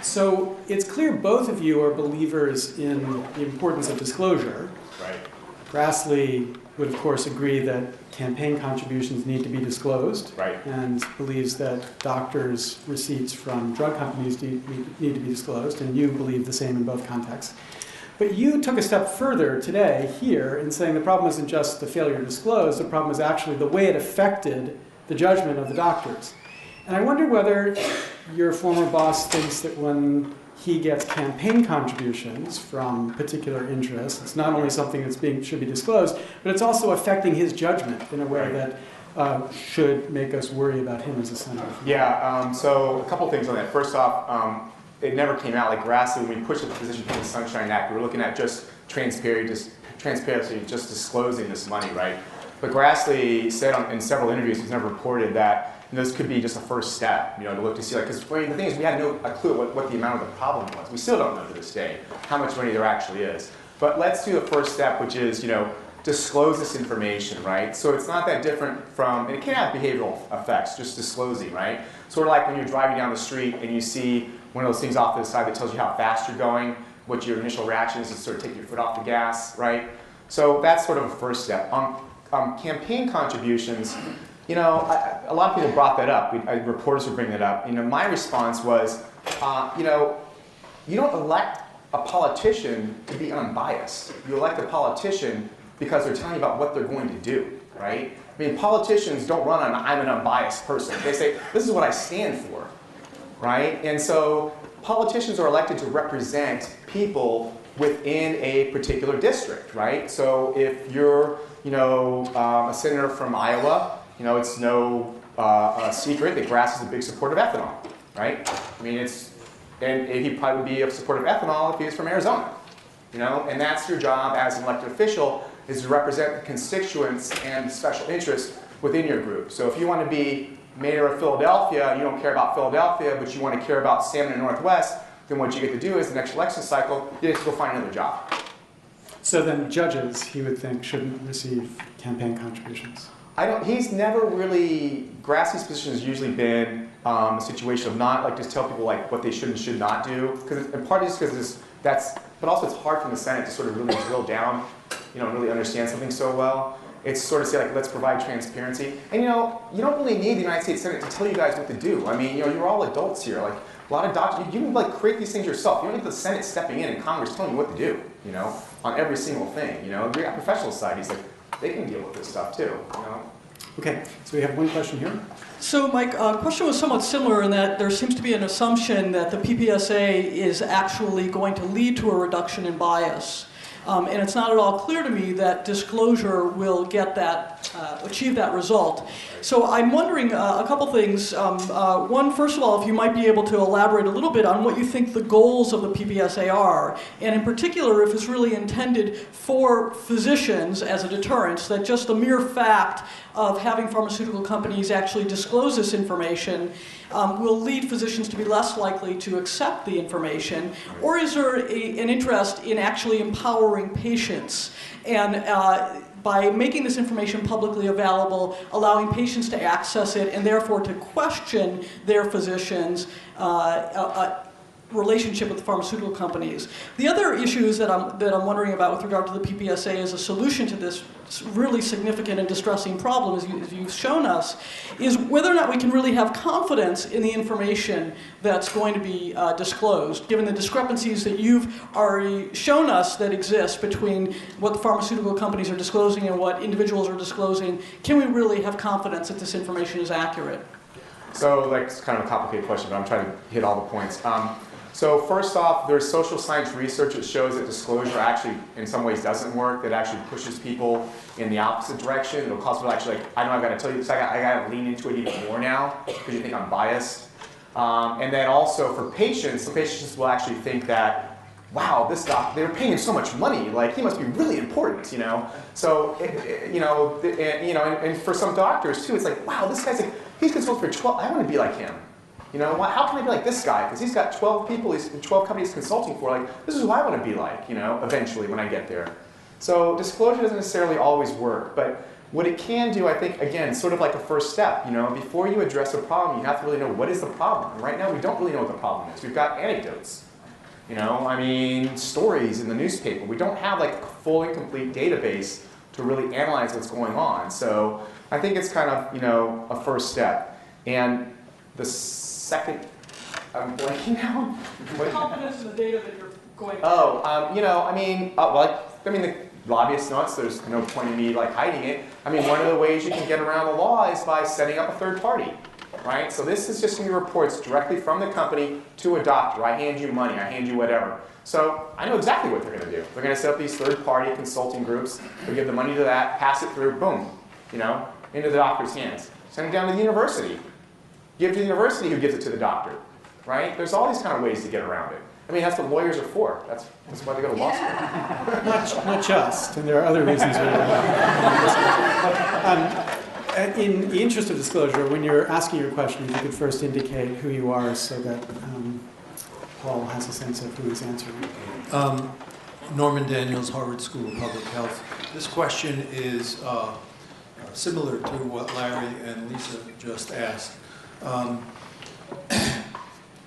So it's clear both of you are believers in the importance of disclosure. Right. Grassley would, of course, agree that campaign contributions need to be disclosed, Right. and believes that doctors' receipts from drug companies need to be disclosed, and you believe the same in both contexts. But you took a step further today here in saying the problem isn't just the failure to disclose, the problem is actually the way it affected the judgment of the doctors. And I wonder whether your former boss thinks that when he gets campaign contributions from particular interests, it's not only something that should be disclosed, but it's also affecting his judgment in a way that should make us worry about him as a senator. Yeah, so a couple things on that. First off, it never came out like Grassley, when we pushed the position for the Sunshine Act, we were looking at just transparency, just disclosing this money, right? But Grassley said in several interviews, he's never reported that this could be just a first step, to look to see, because the thing is, we had a clue what the amount of the problem was. We still don't know to this day how much money there actually is. But let's do the first step, which is, disclose this information, right? So it's not that different from, and it can have behavioral effects, just disclosing, right? Sort of like when you're driving down the street and you see one of those things off to the side that tells you how fast you're going, what your initial reaction is to sort of take your foot off the gas, right? So that's sort of a first step. Campaign contributions, a lot of people brought that up. Reporters would bring that up. My response was, you don't elect a politician to be unbiased. You elect a politician because they're telling you about what they're going to do, right? I mean, politicians don't run on, I'm an unbiased person. They say, this is what I stand for, right? And so politicians are elected to represent people within a particular district, right? So if you're, a senator from Iowa, it's no secret that Grass is a big supporter of ethanol, right? I mean, and he'd probably be a supporter of ethanol if he was from Arizona, and that's your job as an elected official, is to represent the constituents and special interests within your group. So if you want to be mayor of Philadelphia, you don't care about Philadelphia, but you want to care about Salmon and Northwest, then what you get to do is the next election cycle, you get to go find another job. So then judges, he would think, shouldn't receive campaign contributions. He's never really, Grassley's position has usually been a situation of not just tell people what they should and should not do. And partly just because but also it's hard from the Senate to sort of really drill down, and really understand something so well. It's sort of say let's provide transparency. And you don't really need the United States Senate to tell you guys what to do. I mean, you're all adults here. Like a lot of doctors, you can create these things yourself. You don't need the Senate stepping in and Congress telling you what to do, on every single thing. We got professional societies, they can deal with this stuff too, Okay, so we have one question here. So my question was somewhat similar in that there seems to be an assumption that the PPSA is actually going to lead to a reduction in bias. And it's not at all clear to me that disclosure will get that, achieve that result. So I'm wondering a couple things. One, first of all, if you might be able to elaborate a little bit on what you think the goals of the PPSA are, and in particular, if it's really intended for physicians as a deterrence, that just the mere fact of having pharmaceutical companies actually disclose this information will lead physicians to be less likely to accept the information, or is there an interest in actually empowering patients and by making this information publicly available, allowing patients to access it and therefore to question their physicians' relationship with the pharmaceutical companies. The other issues that I'm wondering about with regard to the PPSA as a solution to this really significant and distressing problem, as you've shown us, is whether or not we can really have confidence in the information that's going to be disclosed, given the discrepancies that you've already shown us that exist between what the pharmaceutical companies are disclosing and what individuals are disclosing. Can we really have confidence that this information is accurate? So, like, it's kind of a complicated question, but I'm trying to hit all the points. So first off, there's social science research that shows that disclosure actually, in some ways, doesn't work. That actually pushes people in the opposite direction. It'll cause people actually, like, I know I've got to tell you this, I got to lean into it even more now because you think I'm biased. And then also for patients, some patients will actually think that, wow, this doc, they're paying him so much money, like he must be really important, you know. So, and for some doctors too, it's like, wow, this guy's like, he's consulting for 12. I want to be like him. You know, how can I be like this guy? Because he's got 12 people, he's 12 companies consulting for. Like, this is who I want to be like, you know, eventually when I get there. So disclosure doesn't necessarily always work, but what it can do, I think, again, sort of like a first step. You know, before you address a problem, you have to really know what is the problem. And right now, we don't really know what the problem is. We've got anecdotes. You know, I mean, stories in the newspaper. We don't have like a full and complete database to really analyze what's going on. So I think it's kind of, you know, a first step. And the second, I'm blanking now. Confidence in the data that you're going to. Oh, you know, I mean, the obvious nuts, there's no point in me like hiding it. I mean, one of the ways you can get around the law is by setting up a third party, right? So this is just going to be reports directly from the company to a doctor. I hand you money, I hand you whatever. So I know exactly what they're going to do. They're going to set up these third party consulting groups. They'll give the money to that, pass it through, boom, you know, into the doctor's hands. Send it down to the university. Give it to the university who gives it to the doctor, right? There's all these kind of ways to get around it. I mean, that's what lawyers are for. That's why they go to law school. Not just, and there are other reasons. In the interest of disclosure, when you're asking your question, you could first indicate who you are so that Paul has a sense of who he's answering. Norman Daniels, Harvard School of Public Health. This question is similar to what Larry and Lisa just asked.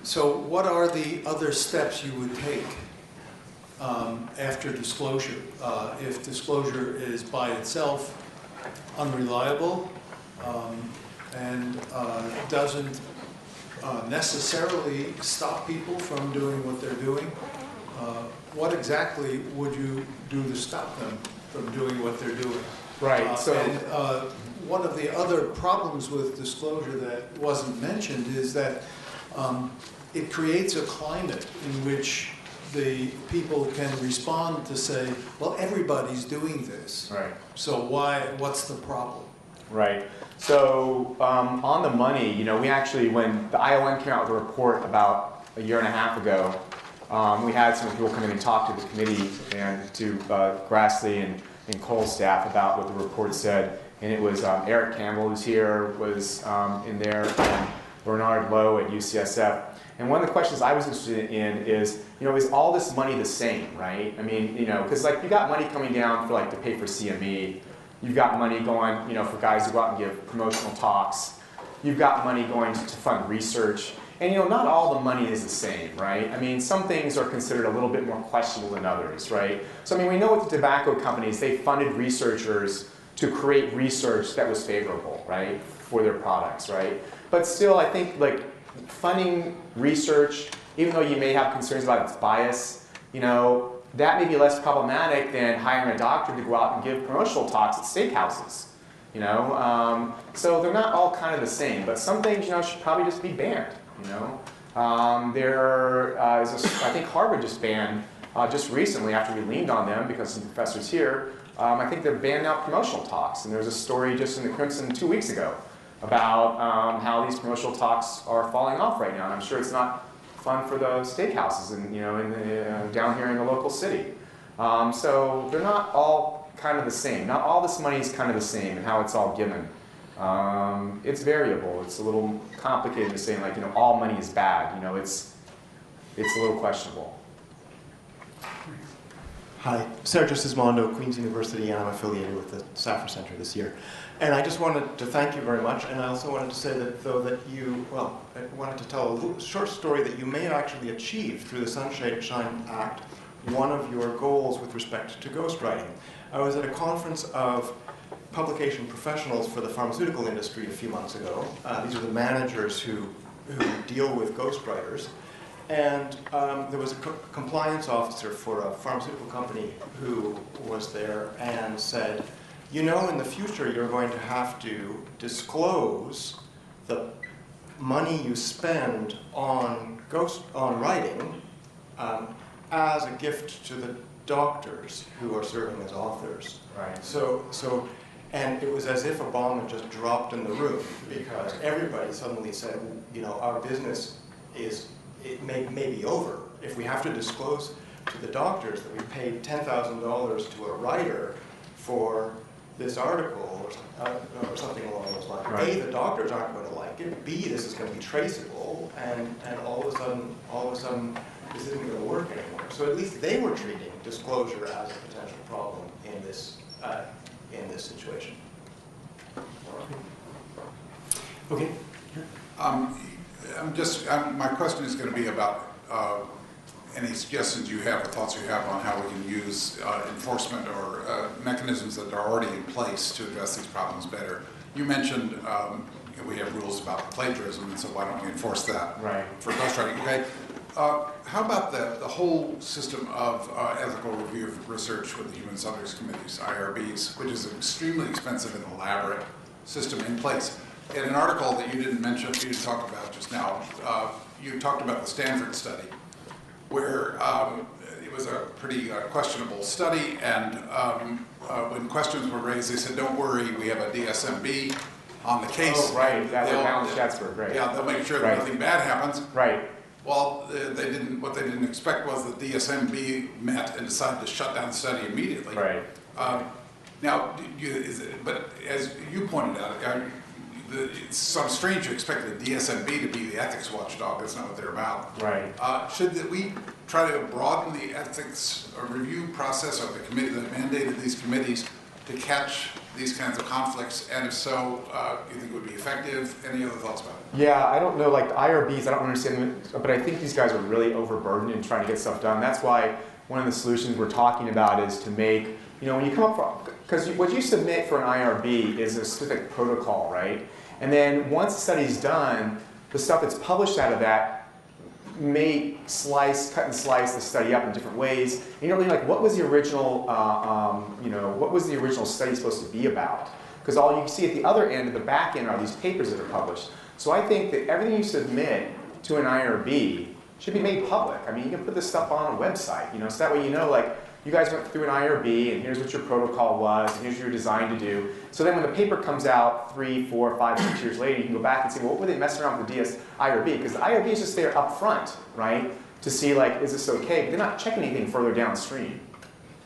So what are the other steps you would take after disclosure? If disclosure is by itself unreliable and doesn't necessarily stop people from doing what they're doing, what exactly would you do to stop them from doing what they're doing? Right. So. One of the other problems with disclosure that wasn't mentioned is that it creates a climate in which the people can respond to say, well, everybody's doing this. Right. So what's the problem? Right. So on the money, you know, we actually, when the IOM came out with a report about a year and a half ago, we had some people come in and talk to the committee and to Grassley and Cole's staff about what the report said. And it was Eric Campbell, who's here, was in there, and Bernard Lowe at UCSF. And one of the questions I was interested in is, you know, is all this money the same, right? I mean, you know, because like you got money coming down for like to pay for CME. You've got money going, you know, for guys who go out and give promotional talks. You've got money going to fund research. And, you know, not all the money is the same, right? I mean, some things are considered a little bit more questionable than others, right? So, I mean, we know with the tobacco companies, they funded researchers to create research that was favorable, right, for their products, right? But still, I think, like, funding research, even though you may have concerns about its bias, you know, that may be less problematic than hiring a doctor to go out and give promotional talks at steakhouses, you know? So they're not all kind of the same, but some things, you know, should probably just be banned, you know? I think Harvard just banned just recently, after we leaned on them, because some professors here, I think they're banned out promotional talks. And there was a story just in the Crimson 2 weeks ago about how these promotional talks are falling off right now. And I'm sure it's not fun for the steakhouses and, down here in the local city. So they're not all kind of the same. Not all this money is kind of the same and how it's all given. It's variable. It's a little complicated to say, like, all money is bad. It's a little questionable. Hi, Sergio Sismondo, Queen's University, and I'm affiliated with the Safra Center this year. And I just wanted to thank you very much, and I also wanted to say that, though, that I wanted to tell a short story that you may have actually achieved through the Sunshine Act, one of your goals with respect to ghostwriting. I was at a conference of publication professionals for the pharmaceutical industry a few months ago. These are the managers who deal with ghostwriters. And there was a compliance officer for a pharmaceutical company who was there and said, in the future you're going to have to disclose the money you spend on writing as a gift to the doctors who are serving as authors. Right. And it was as if a bomb had just dropped in the room, because everybody suddenly said, our business may be over if we have to disclose to the doctors that we paid $10,000 to a writer for this article or something along those lines. Right. A, the doctors aren't going to like it. B, this is going to be traceable, and all of a sudden, this isn't going to work anymore. So at least they were treating disclosure as a potential problem in this situation. Okay. My question is going to be about any suggestions you have or thoughts you have on how we can use enforcement or mechanisms that are already in place to address these problems better. You mentioned we have rules about plagiarism, and so why don't we enforce that for ghostwriting? Okay. How about the whole system of ethical review of research with the Human Subjects Committees, IRBs, which is an extremely expensive and elaborate system in place? In an article that you didn't mention, you didn't talk about just now, you talked about the Stanford study, where it was a pretty questionable study, and when questions were raised, they said, don't worry, we have a DSMB on the case. Oh, right, that's Alan Schatzberg, right. Yeah, they'll make sure that nothing bad happens. Right. Well, what they didn't expect was that DSMB met and decided to shut down the study immediately. Right. Now, but as you pointed out, it's some strange to expect the DSMB to be the ethics watchdog. That's not what they're about. Right. Should we try to broaden the ethics review process of the committee that mandated these committees to catch these kinds of conflicts? And if so, do you think it would be effective? Any other thoughts about it? Yeah, I don't know, like the IRBs, I don't understand them, but I think these guys are really overburdened in trying to get stuff done. That's why one of the solutions we're talking about is to make, when you come up for, because what you submit for an IRB is a specific protocol, right? And then once the study's done, the stuff that's published out of that may cut and slice the study up in different ways. And you don't really what was the original, what was the original study supposed to be about? Because all you see at the other end, at the back end, are these papers that are published. So I think that everything you submit to an IRB should be made public. I mean, you can put this stuff on a website, so that way you guys went through an IRB, and here's what your protocol was, and here's what you're designed to do. So then when the paper comes out 3, 4, 5, 6 years later, you can go back and say, well, what were they messing around with the IRB? Because the IRB is just there up front, right, to see, is this okay? But they're not checking anything further downstream.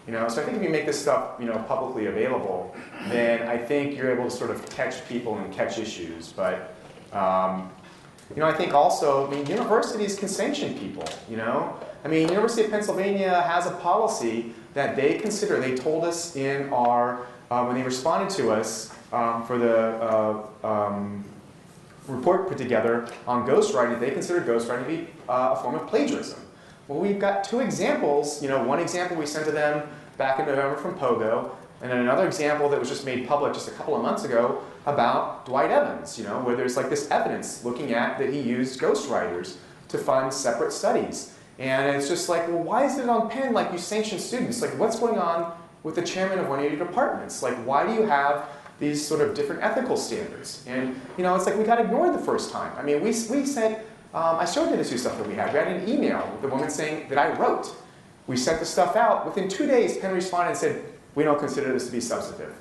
So I think if you make this stuff, publicly available, then I think you're able to sort of catch people and catch issues. But, I think also, universities can sanction people, University of Pennsylvania has a policy that they consider. They told us in our, when they responded to us for the report put together on ghostwriting, they consider ghostwriting to be a form of plagiarism. Well, we've got 2 examples. One example we sent to them back in November from POGO, and then another example that was just made public just a couple of months ago about Dwight Evans, where there's this evidence looking at that he used ghostwriters to fund separate studies. And it's just well, why is it on Penn you sanction students? What's going on with the chairman of one of your departments? Why do you have these sort of different ethical standards? And, it's we got ignored the first time. I mean, we said, I showed you the 2 stuff that we had. We had an email with the woman saying that I wrote. We sent the stuff out. Within 2 days, Penn responded and said, we don't consider this to be substantive.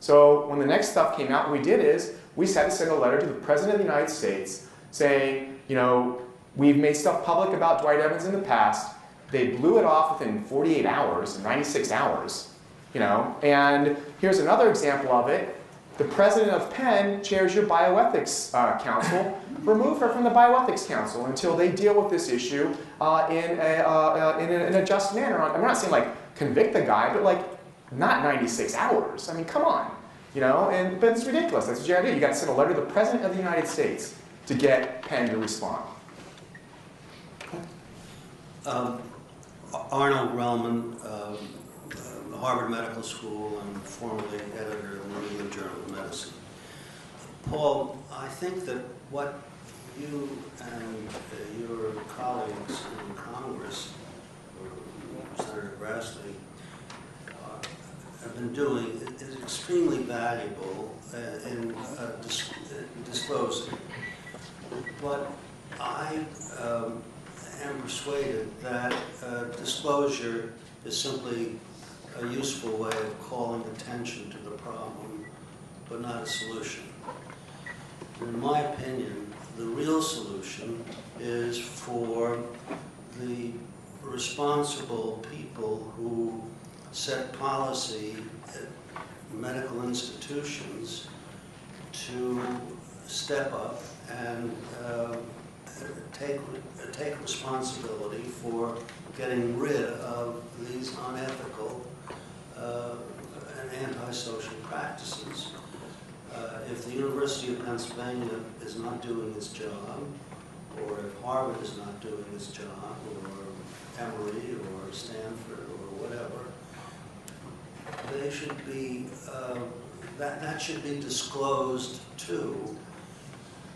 So when the next stuff came out, what we did is we had to send a letter to the President of the United States saying, you know, we've made stuff public about Dwight Evans in the past. They blew it off within 48 hours, 96 hours, you know. And here's another example of it. The president of Penn chairs your bioethics council. Remove her from the bioethics council until they deal with this issue in a just manner. I'm not saying like convict the guy, but like not 96 hours. I mean, come on, you know. But it's ridiculous. That's what you got to do. You got to send a letter to the president of the United States to get Penn to respond. Arnold Relman, Harvard Medical School, and formerly editor of the New England Journal of Medicine. Paul, I think that what you and your colleagues in Congress, or Senator Grassley, have been doing is extremely valuable in disclosing. But I am persuaded that disclosure is simply a useful way of calling attention to the problem, but not a solution. In my opinion, the real solution is for the responsible people who set policy at medical institutions to step up and take responsibility for getting rid of these unethical and antisocial practices. If the University of Pennsylvania is not doing its job, or if Harvard is not doing its job, or Emory or Stanford or whatever, they should be that should be disclosed too.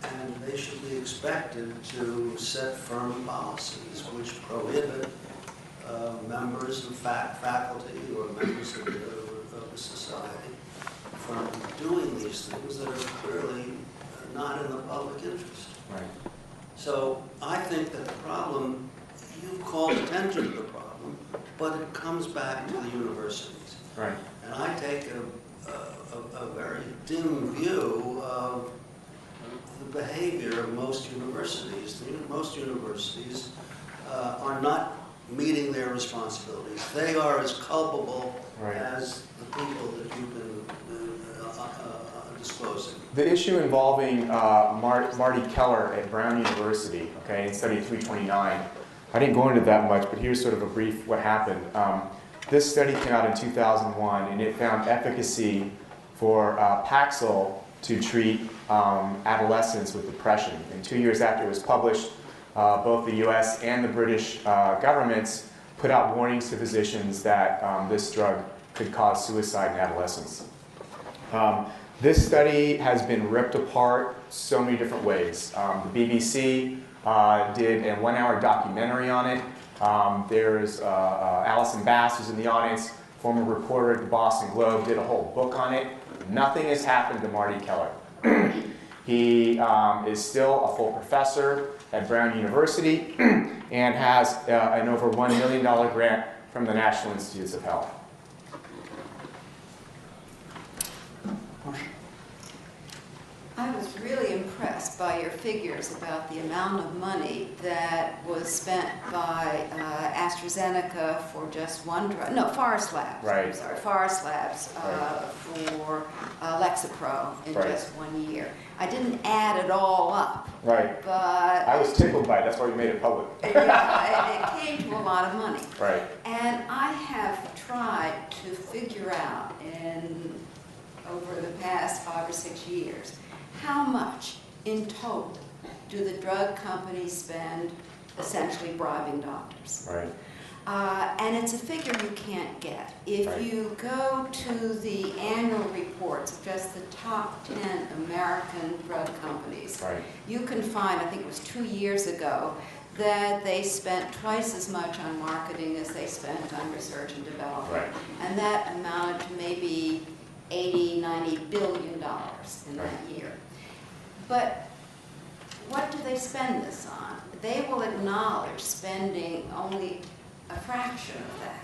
And they should be expected to set firm policies which prohibit members of faculty or members of the society from doing these things that are clearly not in the public interest. Right. So I think that the problem, you've called attention to the problem, but it comes back to the universities. Right. And I take a very dim view of the behavior of most universities. Most universities are not meeting their responsibilities. They are as culpable as the people that you've been disclosing. The issue involving Marty Keller at Brown University, okay, in study 329, I didn't go into that much, but here's sort of a brief what happened. This study came out in 2001, and it found efficacy for Paxil to treat adolescents with depression. And 2 years after it was published, both the US and the British governments put out warnings to physicians that this drug could cause suicide in adolescents. This study has been ripped apart so many different ways. The BBC did a 1-hour documentary on it. There's Alison Bass, who's in the audience, former reporter at the Boston Globe, did a whole book on it. Nothing has happened to Marty Keller. He is still a full professor at Brown University and has an over $1 million grant from the National Institutes of Health. I was really impressed by your figures about the amount of money that was spent by AstraZeneca for just one drug. No, Forest Labs. Right. I'm sorry, Forest Labs for Lexapro in just 1 year. I didn't add it all up. Right. But I was tickled by it. That's why we made it public. Yeah, it came to a lot of money. Right. And I have tried to figure out over the past 5 or 6 years, how much in total do the drug companies spend essentially bribing doctors? Right. And it's a figure you can't get. If you go to the annual reports of just the top 10 American drug companies, you can find, I think it was 2 years ago, that they spent twice as much on marketing as they spent on research and development. And that amounted to maybe $80, $90 billion in that year. But what do they spend this on? They will acknowledge spending only a fraction of that.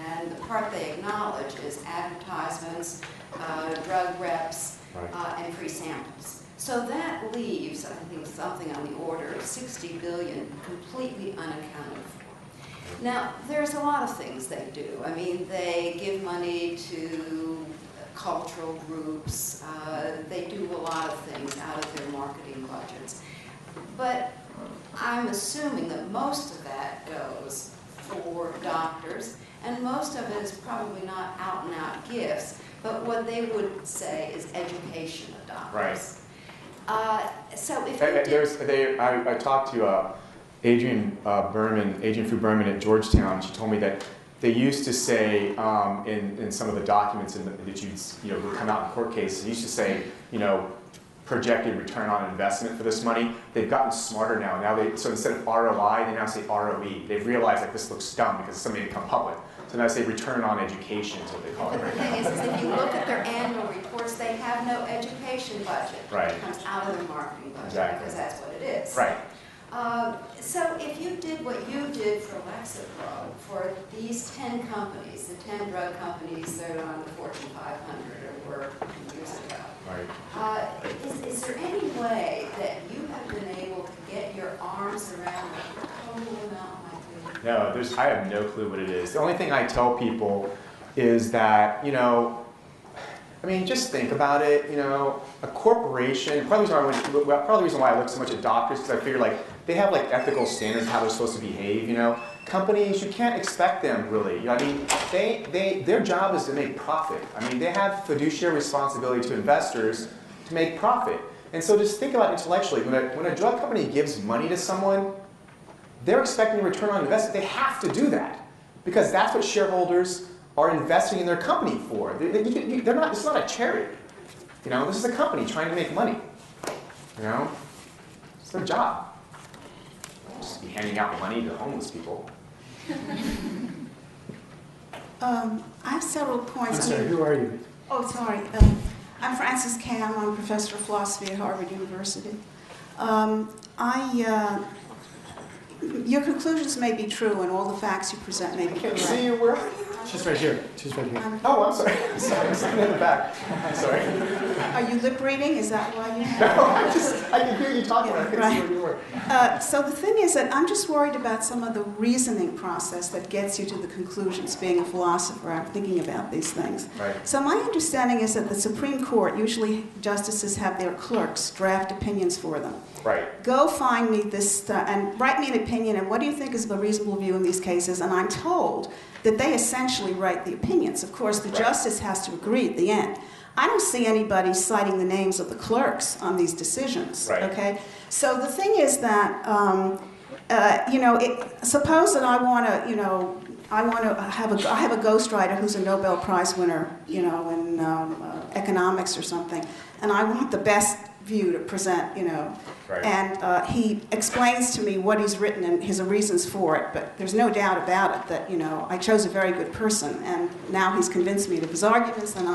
And the part they acknowledge is advertisements, drug reps, and free samples. So that leaves, I think, something on the order of $60 billion completely unaccounted for. Now, there's a lot of things they do. I mean, they give money to cultural groups. They do a lot of things out of their marketing budgets. But I'm assuming that most of that goes for doctors, and most of it is probably not out-and-out gifts, but what they would say is education of doctors. Right. So if you did, I talked to Adrian Fu Berman at Georgetown. She told me that they used to say in some of the documents that would come out in court cases, they used to say, projected return on investment for this money. They've gotten smarter now. So instead of ROI, they now say ROE. They've realized that this looks dumb because somebody become public. So now they say return on education is what they call it right now. The thing is if you look at their annual reports, they have no education budget. Right. It comes out of their marketing budget Exactly. because that's what it is. Right. So if you did what you did for Lexapro, for these 10 companies, the 10 drug companies that are on the Fortune 500 or were years ago, Right. is there any way that you have been able to get your arms around the total amount might be? No, I have no clue what it is. The only thing I tell people is that, just think about it. A corporation, part of the reason why I look so much at doctors is because I figure they have ethical standards of how they're supposed to behave. Companies, you can't expect them really. Their job is to make profit. They have fiduciary responsibility to investors to make profit. And so just think about it intellectually. When a drug company gives money to someone, they're expecting a return on investment. They have to do that because that's what shareholders are investing in their company for. They're not. It's not a charity. This is a company trying to make money. It's their job. Just be handing out money to homeless people. I have several points. I'm sorry, who are you? Oh, sorry. I'm Frances Cam. I'm a professor of philosophy at Harvard University. Your conclusions may be true, and all the facts you present may be correct. See you where? She's right here. She's right here. Oh, I'm sorry. I'm sitting in the back. I'm sorry. Are you lip reading? Is that why you have? No, I can hear you talking. I couldn't see where you were. So the thing is that I'm just worried about some of the reasoning process that gets you to the conclusions. Being a philosopher, I'm thinking about these things. Right. So my understanding is that the Supreme Court, usually justices have their clerks draft opinions for them. Right. Go find me this and write me an opinion, and what do you think is a reasonable view in these cases? And I'm told that they essentially write the opinions. Of course, the justice has to agree at the end. I don't see anybody citing the names of the clerks on these decisions. Right. Okay. So the thing is that suppose that I want to have a ghostwriter who's a Nobel Prize winner, in economics or something, and I want the best view to present, Right. and he explains to me what he's written and his reasons for it, but there's no doubt about it that, I chose a very good person, and now he's convinced me of his arguments, and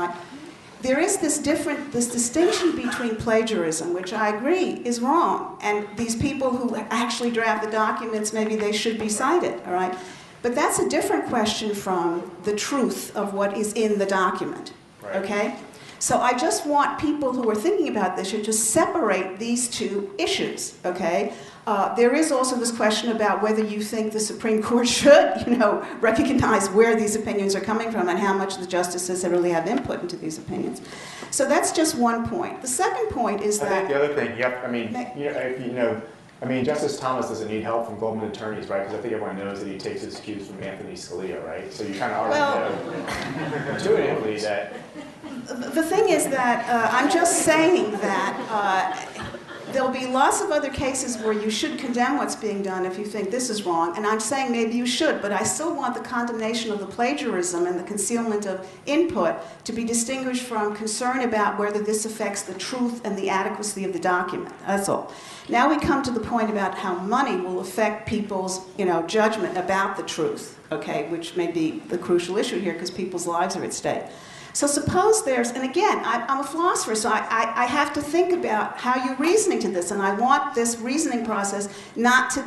there is this distinction between plagiarism, which I agree is wrong, and these people who actually draft the documents, maybe they should be cited, all right? But that's a different question from the truth of what is in the document, Right. okay? So I just want people who are thinking about this to just separate these two issues, okay? There is also this question about whether you think the Supreme Court should, recognize where these opinions are coming from and how much the justices really have input into these opinions. So that's just one point. The second point is that... I think the other thing, Justice Thomas doesn't need help from Goldman attorneys, right? Because I think everyone knows that he takes his cues from Anthony Scalia, right? So you kind of already know intuitively that... The thing is that I'm just saying that there'll be lots of other cases where you should condemn what's being done if you think this is wrong, and I'm saying maybe you should, but I still want the condemnation of the plagiarism and the concealment of input to be distinguished from concern about whether this affects the truth and the adequacy of the document. That's all. Now we come to the point about how money will affect people's, judgment about the truth, okay, which may be the crucial issue here because people's lives are at stake. So suppose and again, I'm a philosopher, so I have to think about how you're reasoning to this, and I want this reasoning process not to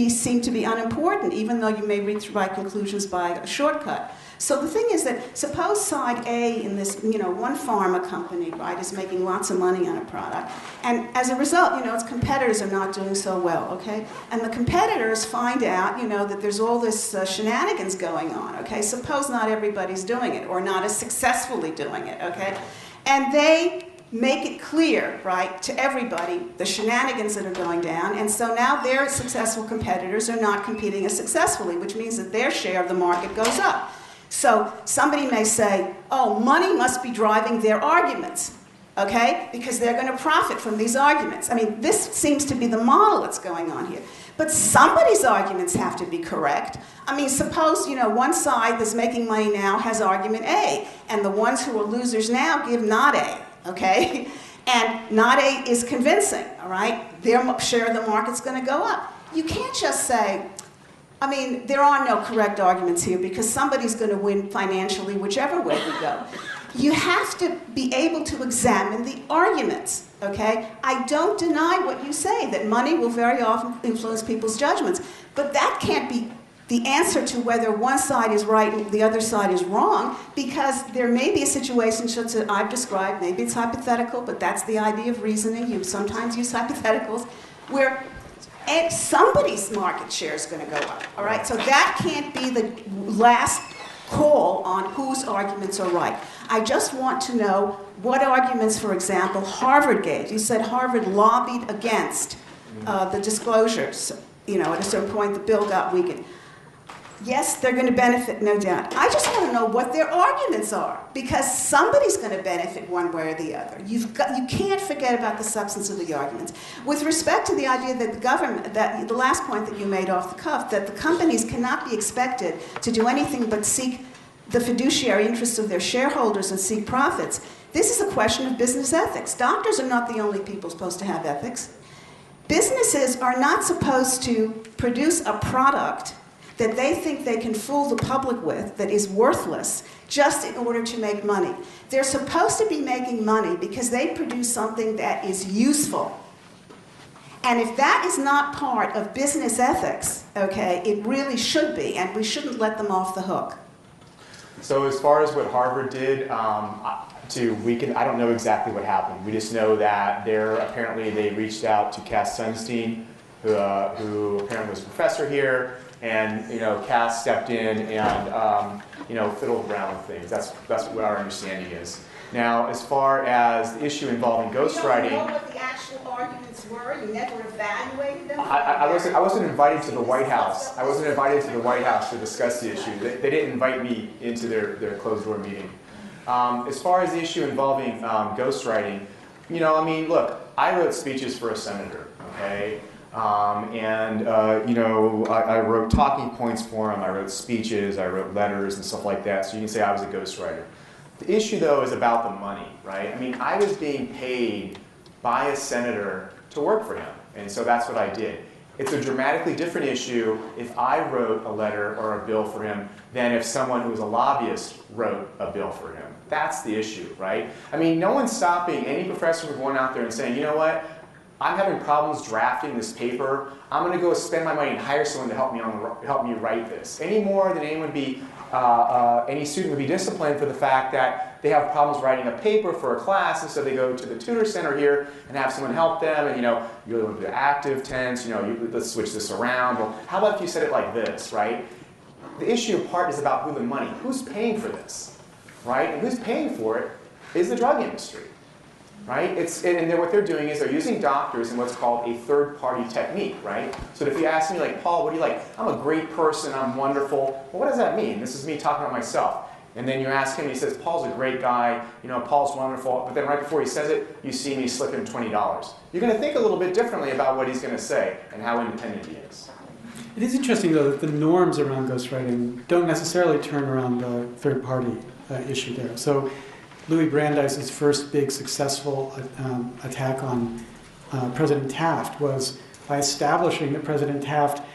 seem to be unimportant, even though you may reach the right conclusions by a shortcut. So the thing is that suppose side A in this, one pharma company, right, is making lots of money on a product, and as a result, its competitors are not doing so well, okay? And the competitors find out, that there's all this shenanigans going on, okay? Suppose not everybody's doing it, or not as successfully doing it, okay? And they make it clear, right, to everybody, the shenanigans that are going down, and so now their successful competitors are not competing as successfully, which means that their share of the market goes up. So somebody may say, oh, money must be driving their arguments, okay, because they're going to profit from these arguments. I mean, this seems to be the model that's going on here. But somebody's arguments have to be correct. I mean, suppose, one side that's making money now has argument A, and the ones who are losers now give not A, okay? And not A is convincing, all right? Their share of the market's going to go up. You can't just say, there are no correct arguments here because somebody's going to win financially whichever way we go. You have to be able to examine the arguments, okay? I don't deny what you say, that money will very often influence people's judgments, but that can't be the answer to whether one side is right and the other side is wrong, because there may be a situation such as I've described, maybe it's hypothetical, but that's the idea of reasoning. You sometimes use hypotheticals, where somebody's market share is going to go up, all right? So that can't be the last call on whose arguments are right. I just want to know what arguments, for example, Harvard gave. You said Harvard lobbied against the disclosures. At a certain point, the bill got weakened. Yes, they're going to benefit, no doubt. I just want to know what their arguments are, because somebody's going to benefit one way or the other. You can't forget about the substance of the arguments. With respect to the idea that the government, that the last point that you made off the cuff, that the companies cannot be expected to do anything but seek the fiduciary interests of their shareholders and seek profits, this is a question of business ethics. Doctors are not the only people supposed to have ethics. Businesses are not supposed to produce a product that they think they can fool the public with that is worthless just in order to make money. They're supposed to be making money because they produce something that is useful. And if that is not part of business ethics, okay, it really should be, and we shouldn't let them off the hook. So as far as what Harvard did to weaken, I don't know exactly what happened. We just know that apparently they reached out to Cass Sunstein, who apparently was a professor here, and Cass stepped in and fiddled around with things. That's what our understanding is. Now, as far as the issue involving ghostwriting, you don't know what the actual arguments were. You never evaluated them. I wasn't invited to the White House. I wasn't invited to the White House to discuss the issue. They didn't invite me into their closed-door meeting. As far as the issue involving ghostwriting, look, I wrote speeches for a senator, okay? I wrote talking points for him, I wrote speeches, I wrote letters and stuff like that, so you can say I was a ghostwriter. The issue, though, is about the money, right? I was being paid by a senator to work for him, and so that's what I did. It's a dramatically different issue if I wrote a letter or a bill for him than if someone who was a lobbyist wrote a bill for him. That's the issue, right? No one's stopping any professor from going out there and saying, you know what? I'm having problems drafting this paper. I'm going to go spend my money and hire someone to help me write this. Any more than any student would be disciplined for the fact that they have problems writing a paper for a class, and so they go to the tutor center here and have someone help them. And you go to the active tense. Let's switch this around. Well, how about if you said it like this, right? The issue in part is about who's paying for this, right? And who's paying for it is the drug industry. Right? And what they're doing is they're using doctors in what's called a third-party technique, right? So if you ask me, like, Paul, what do you like? I'm a great person, I'm wonderful. Well, what does that mean? This is me talking about myself. And then you ask him, he says, Paul's a great guy, Paul's wonderful. But then right before he says it, you see me slip him $20. You're going to think a little bit differently about what he's going to say and how independent he is. It is interesting, though, that the norms around ghostwriting don't necessarily turn around the third-party issue there. So Louis Brandeis's first big successful attack on President Taft was by establishing that President Taft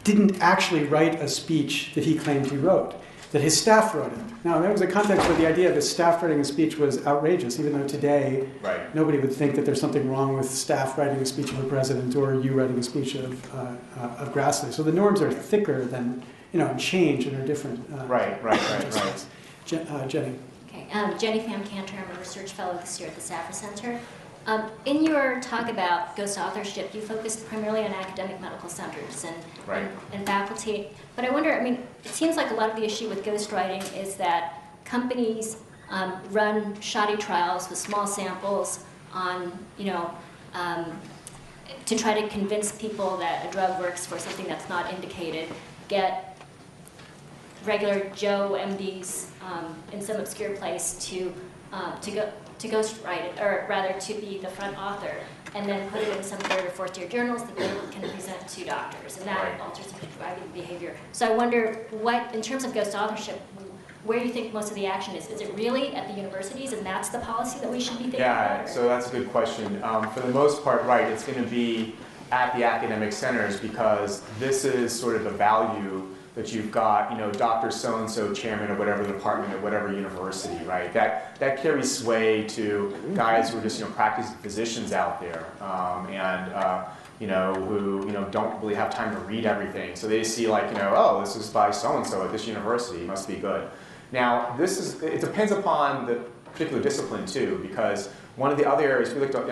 didn't actually write a speech that he claimed he wrote. that his staff wrote it. Now, there was a context where the idea of his staff writing a speech was outrageous, even though today nobody would think that there's something wrong with staff writing a speech of a president or you writing a speech of Grassley. So the norms are thicker than, and change and are different. Right. Jenny. Okay, Jenny Pham Cantor, I'm a research fellow this year at the Thacker Center. In your talk about ghost authorship, you focused primarily on academic medical centers and faculty. But I wonder, it seems like a lot of the issue with ghostwriting is that companies run shoddy trials with small samples on, to try to convince people that a drug works for something that's not indicated, get regular Joe MDs in some obscure place to ghostwrite it, or rather to be the front author, and then put it in some third or fourth year journals that they can present to doctors, and that alters prescribing behavior. So I wonder what, in terms of ghost authorship, where do you think most of the action is? Is it really at the universities, and that's the policy that we should be thinking about? Yeah, so that's a good question. For the most part, it's going to be at the academic centers, because this is sort of the value that you've got, Dr. So-and-so chairman of whatever department at whatever university, right? That carries sway to guys who are just, practicing physicians out there, who, don't really have time to read everything. So they see oh, this is by so-and-so at this university, must be good. Now, it depends upon the particular discipline too, because one of the other areas we looked at,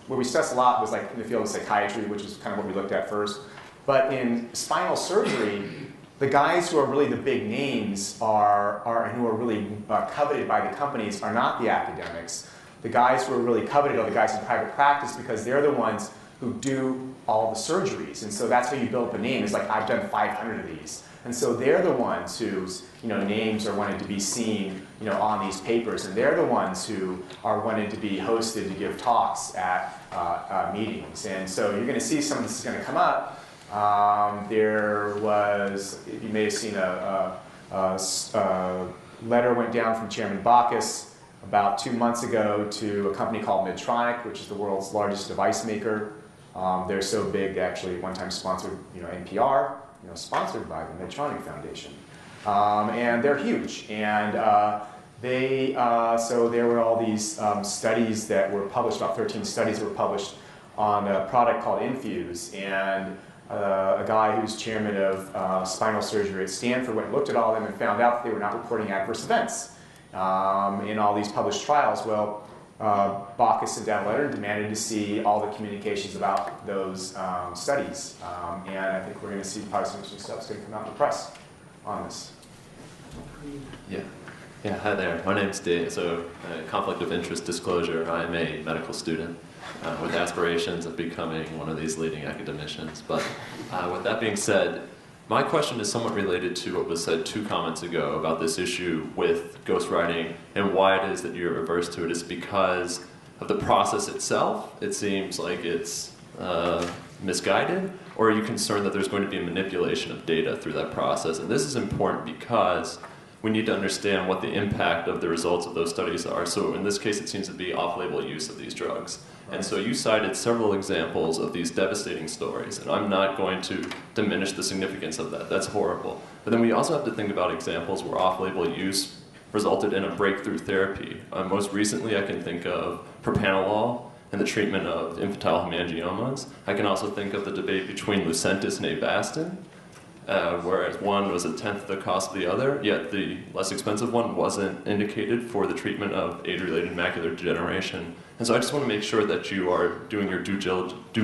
where we stressed a lot was in the field of psychiatry, which is kind of what we looked at first. But in spinal surgery, the guys who are really the big names and who are really coveted by the companies are not the academics. The guys who are really coveted are the guys in private practice, because they're the ones who do all the surgeries. And so that's how you build up a name. It's like, I've done 500 of these. And so they're the ones whose names are wanted to be seen on these papers. And they're the ones who are wanted to be hosted to give talks at meetings. And so you're going to see some of this is going to come up. There was, you may have seen a letter went down from Chairman Bacchus about 2 months ago to a company called Medtronic, which is the world's largest device maker. They're so big, they actually one time sponsored NPR, sponsored by the Medtronic Foundation. And they're huge. And so there were all these studies that were published, about 13 studies that were published on a product called Infuse. And a guy who's chairman of spinal surgery at Stanford went and looked at all of them and found out that they were not reporting adverse events in all these published trials. Well, Bacchus sent down a letter and demanded to see all the communications about those studies. And I think we're going to see probably some interesting stuff that's going to come out in the press on this. Yeah, hi there. My name's Dave. So, conflict of interest disclosure. I'm a medical student with aspirations of becoming one of these leading academicians. But with that being said, my question is somewhat related to what was said 2 comments ago about this issue with ghostwriting and why it is that you're averse to it. Is because of the process itself? It seems like it's misguided? Or are you concerned that there's going to be a manipulation of data through that process? And this is important because we need to understand what the impact of the results of those studies are. So in this case, it seems to be off-label use of these drugs. And so you cited several examples of these devastating stories, and I'm not going to diminish the significance of that. That's horrible. But then we also have to think about examples where off-label use resulted in a breakthrough therapy. Most recently, I can think of propranolol and the treatment of infantile hemangiomas. I can also think of the debate between Lucentis and Avastin, whereas one was 1/10 of the cost of the other, yet the less expensive one wasn't indicated for the treatment of age-related macular degeneration. And so I just want to make sure that you are doing your due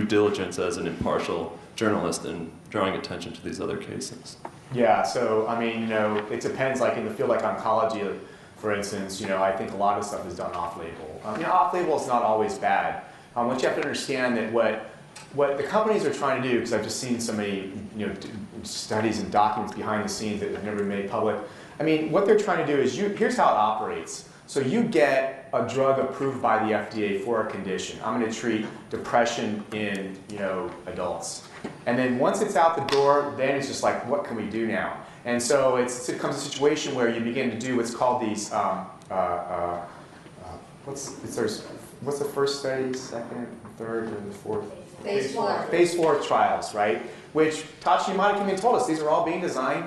diligence as an impartial journalist and drawing attention to these other cases. Yeah, so I mean, it depends. Like in the field like oncology, for instance, I think a lot of stuff is done off-label. Off-label is not always bad. What you have to understand that what the companies are trying to do, because I've just seen so many studies and documents behind the scenes that have never been made public. I mean, what they're trying to do is, here's how it operates. So you get a drug approved by the FDA for a condition. I'm going to treat depression in adults. And then once it's out the door, then it's just like, what can we do now? And so it comes a situation where you begin to do what's called these, what's the first study, second, third, and the fourth? Phase 4. Phase 4 trials, right? Which Tachi Yamada came and told us these are all being designed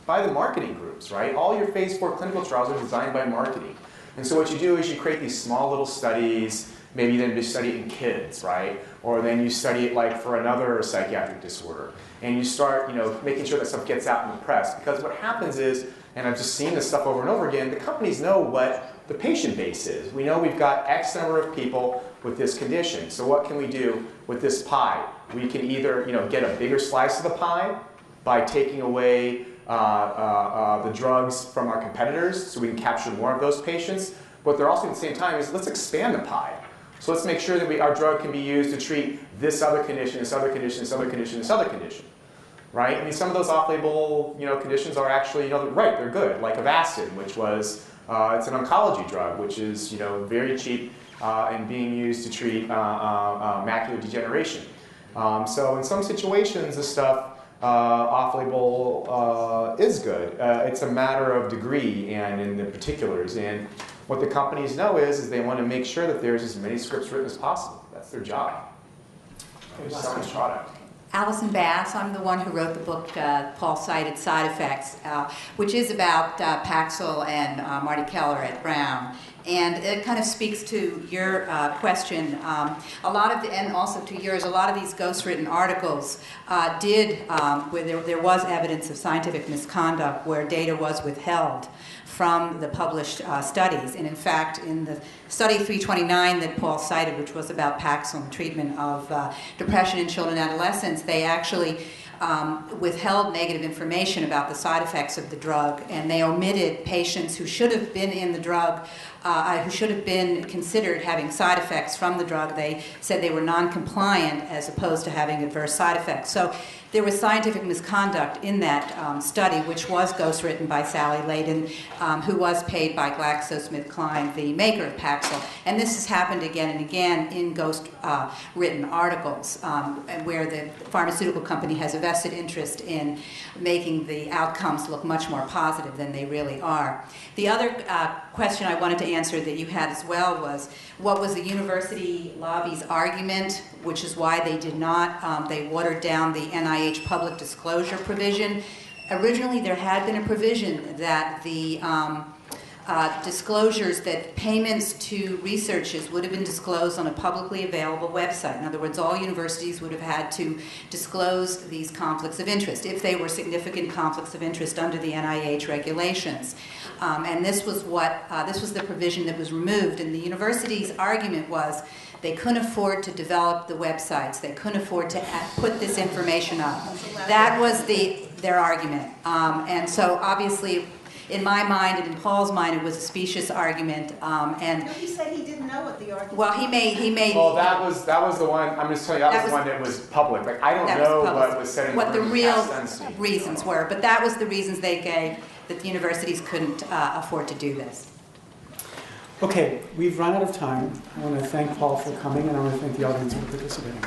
by the marketing groups, right? All your phase 4 clinical trials are designed by marketing. And so what you do is you create these small little studies, maybe then you study it in kids, right? Or then you study it like for another psychiatric disorder. And you start, making sure that stuff gets out in the press. Because what happens is, and I've just seen this stuff over and over again, the companies know what the patient base is. We know we've got X number of people with this condition. So what can we do with this pie? We can either, get a bigger slice of the pie by taking away the drugs from our competitors so we can capture more of those patients. What they're also at the same time is let's expand the pie. So let's make sure that our drug can be used to treat this other condition, this other condition, this other condition, this other condition. Right? I mean, some of those off-label conditions are actually, right, they're good, like Avastin, which was, it's an oncology drug, which is, very cheap and being used to treat macular degeneration. So in some situations, this stuff off-label is good. It's a matter of degree and in the particulars. And what the companies know is they want to make sure that there's as many scripts written as possible. That's their job. They're selling product. Allison Bass, I'm the one who wrote the book Paul cited, Side Effects, which is about Paxil and Marty Keller at Brown. And it kind of speaks to your question. A lot of and also to yours, a lot of these ghostwritten articles where there was evidence of scientific misconduct, where data was withheld from the published studies. And in fact, in the study 329 that Paul cited, which was about Paxil and treatment of depression in children and adolescents, they actually withheld negative information about the side effects of the drug, and they omitted patients who should have been in the drug, who should have been considered having side effects from the drug. They said they were non-compliant as opposed to having adverse side effects. So there was scientific misconduct in that study, which was ghostwritten by Sally Layden, who was paid by GlaxoSmithKline, the maker of Paxil. And this has happened again and again in ghost-written articles, where the pharmaceutical company has a vested interest in making the outcomes look much more positive than they really are. The other question I wanted to answer that you had as well was, what was the university lobby's argument, which is why they did not, they watered down the NIH public disclosure provision. Originally, there had been a provision that the disclosures, that payments to researchers would have been disclosed on a publicly available website. In other words, all universities would have had to disclose these conflicts of interest if they were significant conflicts of interest under the NIH regulations. And this was the provision that was removed. And the university's argument was they couldn't afford to develop the websites. They couldn't afford to put this information up. That was their argument. And so obviously, in my mind and in Paul's mind, it was a specious argument. And he said he didn't know what the argument well, he made. Well, that was the one. I'm just telling you, that was the one that was public. Like I don't know what was said in what the real reasons were, but that was the reasons they gave, that the universities couldn't afford to do this. Okay, we've run out of time. I want to thank Paul for coming, and I want to thank the audience for participating.